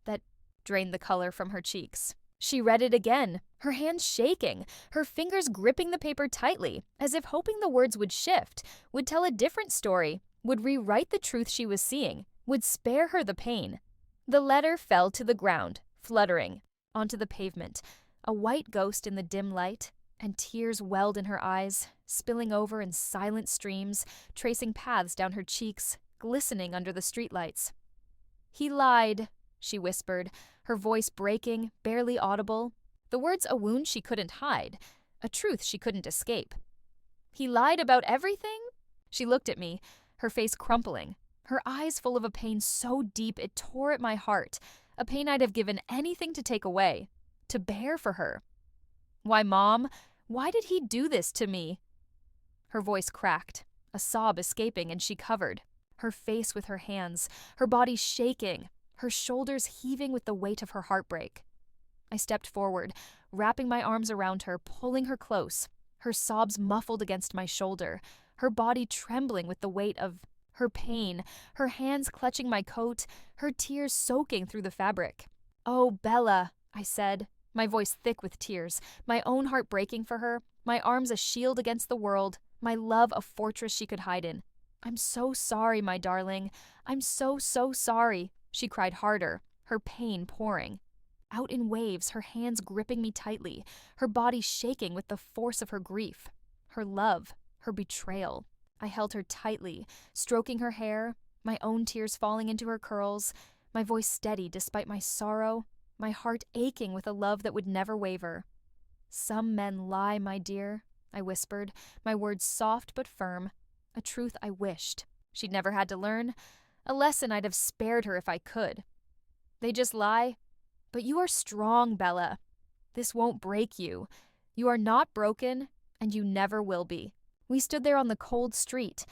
that drained the color from her cheeks. She read it again, her hands shaking, her fingers gripping the paper tightly, as if hoping the words would shift, would tell a different story, would rewrite the truth she was seeing, would spare her the pain. The letter fell to the ground, fluttering, onto the pavement, a white ghost in the dim light, and tears welled in her eyes, spilling over in silent streams, tracing paths down her cheeks, glistening under the streetlights. "He lied," she whispered, her voice breaking, barely audible. The words a wound she couldn't hide, a truth she couldn't escape. "He lied about everything?" She looked at me, her face crumpling, her eyes full of a pain so deep it tore at my heart, a pain I'd have given anything to take away, to bear for her. "Why, Mom, why did he do this to me?" Her voice cracked, a sob escaping, and she covered, her face with her hands, her body shaking, her shoulders heaving with the weight of her heartbreak. I stepped forward, wrapping my arms around her, pulling her close, her sobs muffled against my shoulder, her body trembling with the weight of her pain, her hands clutching my coat, her tears soaking through the fabric. "Oh, Bella," I said, my voice thick with tears, my own heart breaking for her, my arms a shield against the world, my love a fortress she could hide in. "I'm so sorry, my darling. I'm so sorry," she cried harder, her pain pouring. Out in waves, her hands gripping me tightly, her body shaking with the force of her grief, her love, her betrayal. I held her tightly, stroking her hair, my own tears falling into her curls, my voice steady despite my sorrow, my heart aching with a love that would never waver. "Some men lie, my dear," I whispered, my words soft but firm, a truth I wished she'd never had to learn, a lesson I'd have spared her if I could. "They just lie. But you are strong, Bella. This won't break you. You are not broken, and you never will be." We stood there on the cold street,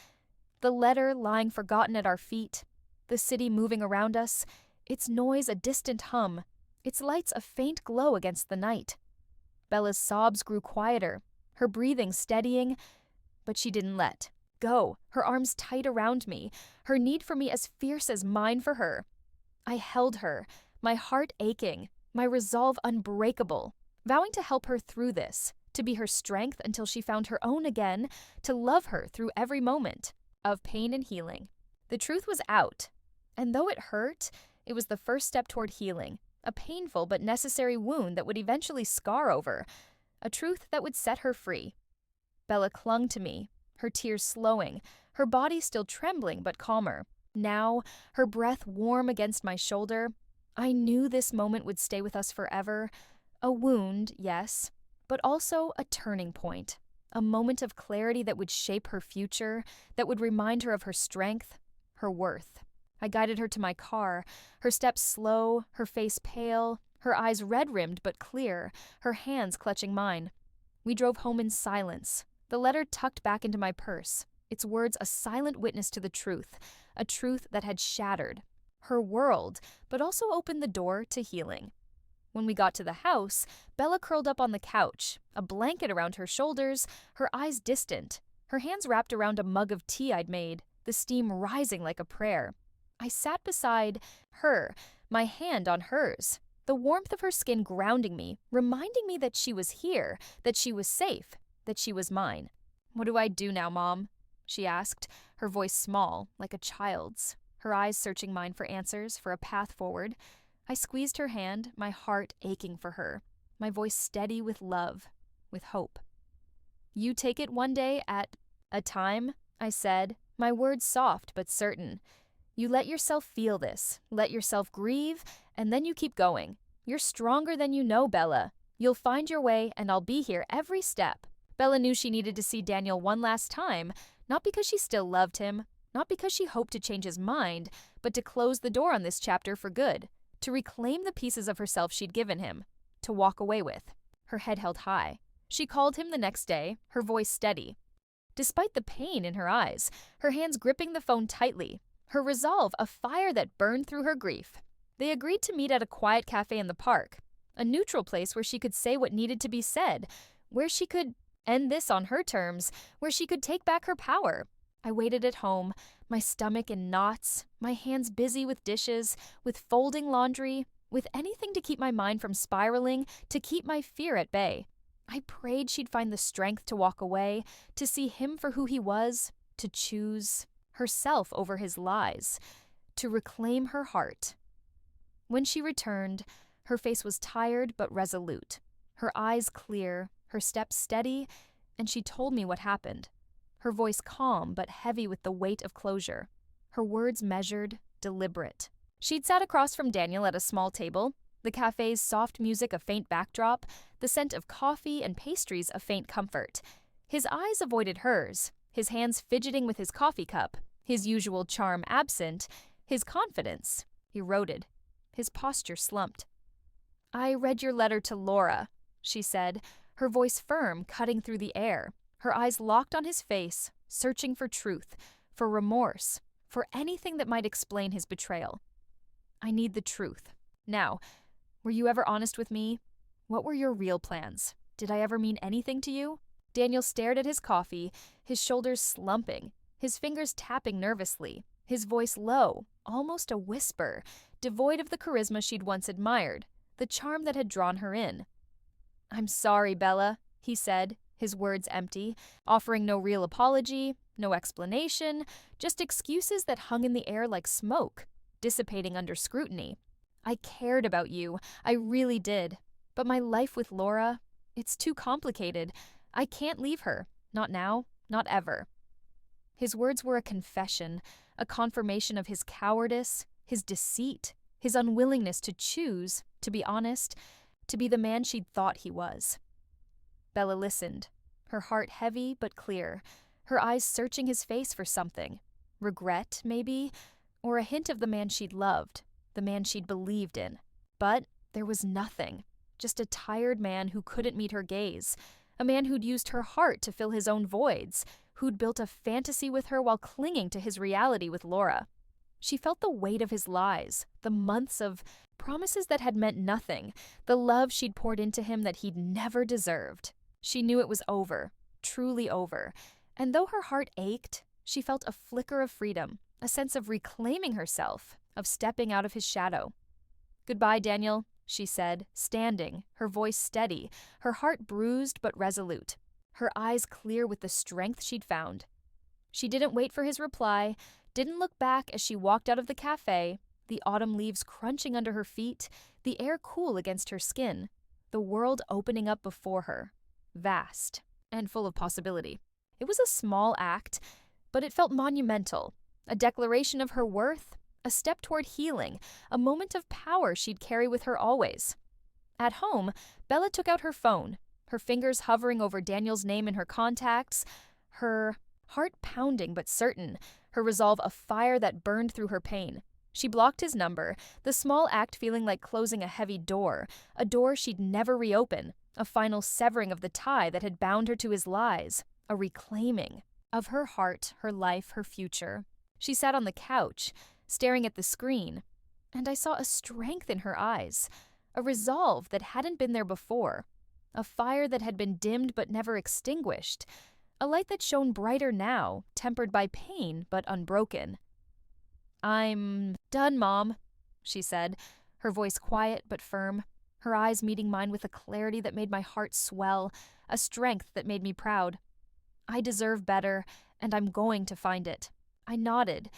the letter lying forgotten at our feet, the city moving around us, its noise a distant hum, its lights a faint glow against the night. Bella's sobs grew quieter, her breathing steadying, but she didn't let go, her arms tight around me, her need for me as fierce as mine for her. I held her, my heart aching, my resolve unbreakable, vowing to help her through this, to be her strength until she found her own again, to love her through every moment of pain and healing. The truth was out, and though it hurt, it was the first step toward healing, a painful but necessary wound that would eventually scar over, a truth that would set her free. Bella clung to me, her tears slowing, her body still trembling but calmer. Now, her breath warm against my shoulder, I knew this moment would stay with us forever. A wound, yes, but also a turning point, a moment of clarity that would shape her future, that would remind her of her strength, her worth. I guided her to my car, her steps slow, her face pale, her eyes red-rimmed but clear, her hands clutching mine. We drove home in silence, the letter tucked back into my purse, its words a silent witness to the truth, a truth that had shattered her world, but also opened the door to healing. When we got to the house, Bella curled up on the couch, a blanket around her shoulders, her eyes distant, her hands wrapped around a mug of tea I'd made, the steam rising like a prayer. I sat beside her, my hand on hers, the warmth of her skin grounding me, reminding me that she was here, that she was safe, that she was mine. "What do I do now, Mom?" she asked, her voice small, like a child's, her eyes searching mine for answers, for a path forward. I squeezed her hand, my heart aching for her, my voice steady with love, with hope. "You take it one day at a time," I said, my words soft but certain. You let yourself feel this, let yourself grieve, and then you keep going. You're stronger than you know, Bella. You'll find your way, and I'll be here every step. Bella knew she needed to see Daniel one last time, not because she still loved him, not because she hoped to change his mind, but to close the door on this chapter for good, to reclaim the pieces of herself she'd given him, to walk away with, her head held high. She called him the next day, her voice steady. Despite the pain in her eyes, her hands gripping the phone tightly, her resolve a fire that burned through her grief. They agreed to meet at a quiet cafe in the park, a neutral place where she could say what needed to be said, where she could end this on her terms, where she could take back her power. I waited at home, my stomach in knots, my hands busy with dishes, with folding laundry, with anything to keep my mind from spiraling, to keep my fear at bay. I prayed she'd find the strength to walk away, to see him for who he was, to choose herself over his lies, to reclaim her heart. When she returned, her face was tired but resolute, her eyes clear, her steps steady, and she told me what happened. Her voice calm but heavy with the weight of closure, her words measured, deliberate. She'd sat across from Daniel at a small table, the cafe's soft music a faint backdrop, the scent of coffee and pastries a faint comfort. His eyes avoided hers, his hands fidgeting with his coffee cup, his usual charm absent, his confidence eroded, his posture slumped. "I read your letter to Laura," she said, her voice firm, cutting through the air, her eyes locked on his face, searching for truth, for remorse, for anything that might explain his betrayal. "I need the truth. Now, were you ever honest with me? What were your real plans? Did I ever mean anything to you?" Daniel stared at his coffee, his shoulders slumping, his fingers tapping nervously, his voice low, almost a whisper, devoid of the charisma she'd once admired, the charm that had drawn her in. "I'm sorry, Bella," he said, his words empty, offering no real apology, no explanation, just excuses that hung in the air like smoke, dissipating under scrutiny. "I cared about you, I really did. But my life with Laura, it's too complicated. I can't leave her. Not now, not ever." His words were a confession, a confirmation of his cowardice, his deceit, his unwillingness to choose, to be honest, to be the man she'd thought he was. Bella listened, her heart heavy but clear, her eyes searching his face for something. Regret, maybe, or a hint of the man she'd loved, the man she'd believed in. But there was nothing, just a tired man who couldn't meet her gaze, a man who'd used her heart to fill his own voids, who'd built a fantasy with her while clinging to his reality with Laura. She felt the weight of his lies, the months of promises that had meant nothing, the love she'd poured into him that he'd never deserved. She knew it was over, truly over, and though her heart ached, she felt a flicker of freedom, a sense of reclaiming herself, of stepping out of his shadow. "Goodbye, Daniel," she said, standing, her voice steady, her heart bruised but resolute, her eyes clear with the strength she'd found. She didn't wait for his reply, didn't look back as she walked out of the cafe, the autumn leaves crunching under her feet, the air cool against her skin, the world opening up before her, vast and full of possibility. It was a small act, but it felt monumental, a declaration of her worth, a step toward healing, a moment of power she'd carry with her always. At home, Bella took out her phone, her fingers hovering over Daniel's name in her contacts, her heart pounding but certain, her resolve a fire that burned through her pain. She blocked his number, the small act feeling like closing a heavy door, a door she'd never reopen, a final severing of the tie that had bound her to his lies, a reclaiming of her heart, her life, her future. She sat on the couch, staring at the screen, and I saw a strength in her eyes, a resolve that hadn't been there before, a fire that had been dimmed but never extinguished, a light that shone brighter now, tempered by pain but unbroken. "I'm done, Mom," she said, her voice quiet but firm, her eyes meeting mine with a clarity that made my heart swell, a strength that made me proud. "I deserve better, and I'm going to find it." I nodded,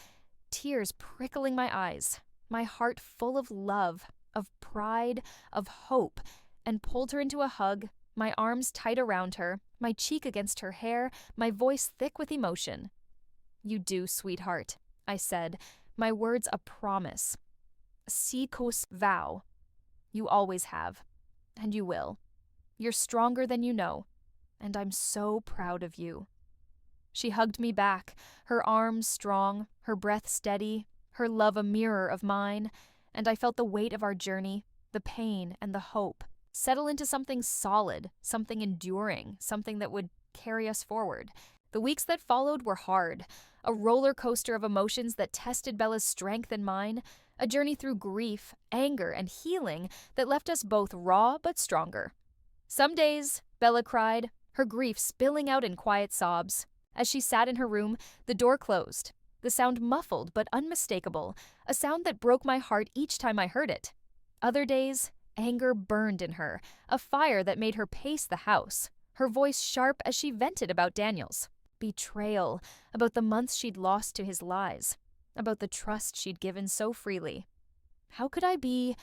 tears prickling my eyes, my heart full of love, of pride, of hope, and pulled her into a hug, my arms tight around her, my cheek against her hair, my voice thick with emotion. You do, sweetheart, I said, my words a promise. Sikos vow. You always have. And you will. You're stronger than you know. And I'm so proud of you. She hugged me back, her arms strong, her breath steady, her love a mirror of mine, and I felt the weight of our journey, the pain and the hope, settle into something solid, something enduring, something that would carry us forward. The weeks that followed were hard, a roller coaster of emotions that tested Bella's strength and mine, a journey through grief, anger, and healing that left us both raw but stronger. Some days, Bella cried, her grief spilling out in quiet sobs. As she sat in her room, the door closed, the sound muffled but unmistakable, a sound that broke my heart each time I heard it. Other days, anger burned in her, a fire that made her pace the house, her voice sharp as she vented about Daniels. Betrayal, about the months she'd lost to his lies, about the trust she'd given so freely. How could I be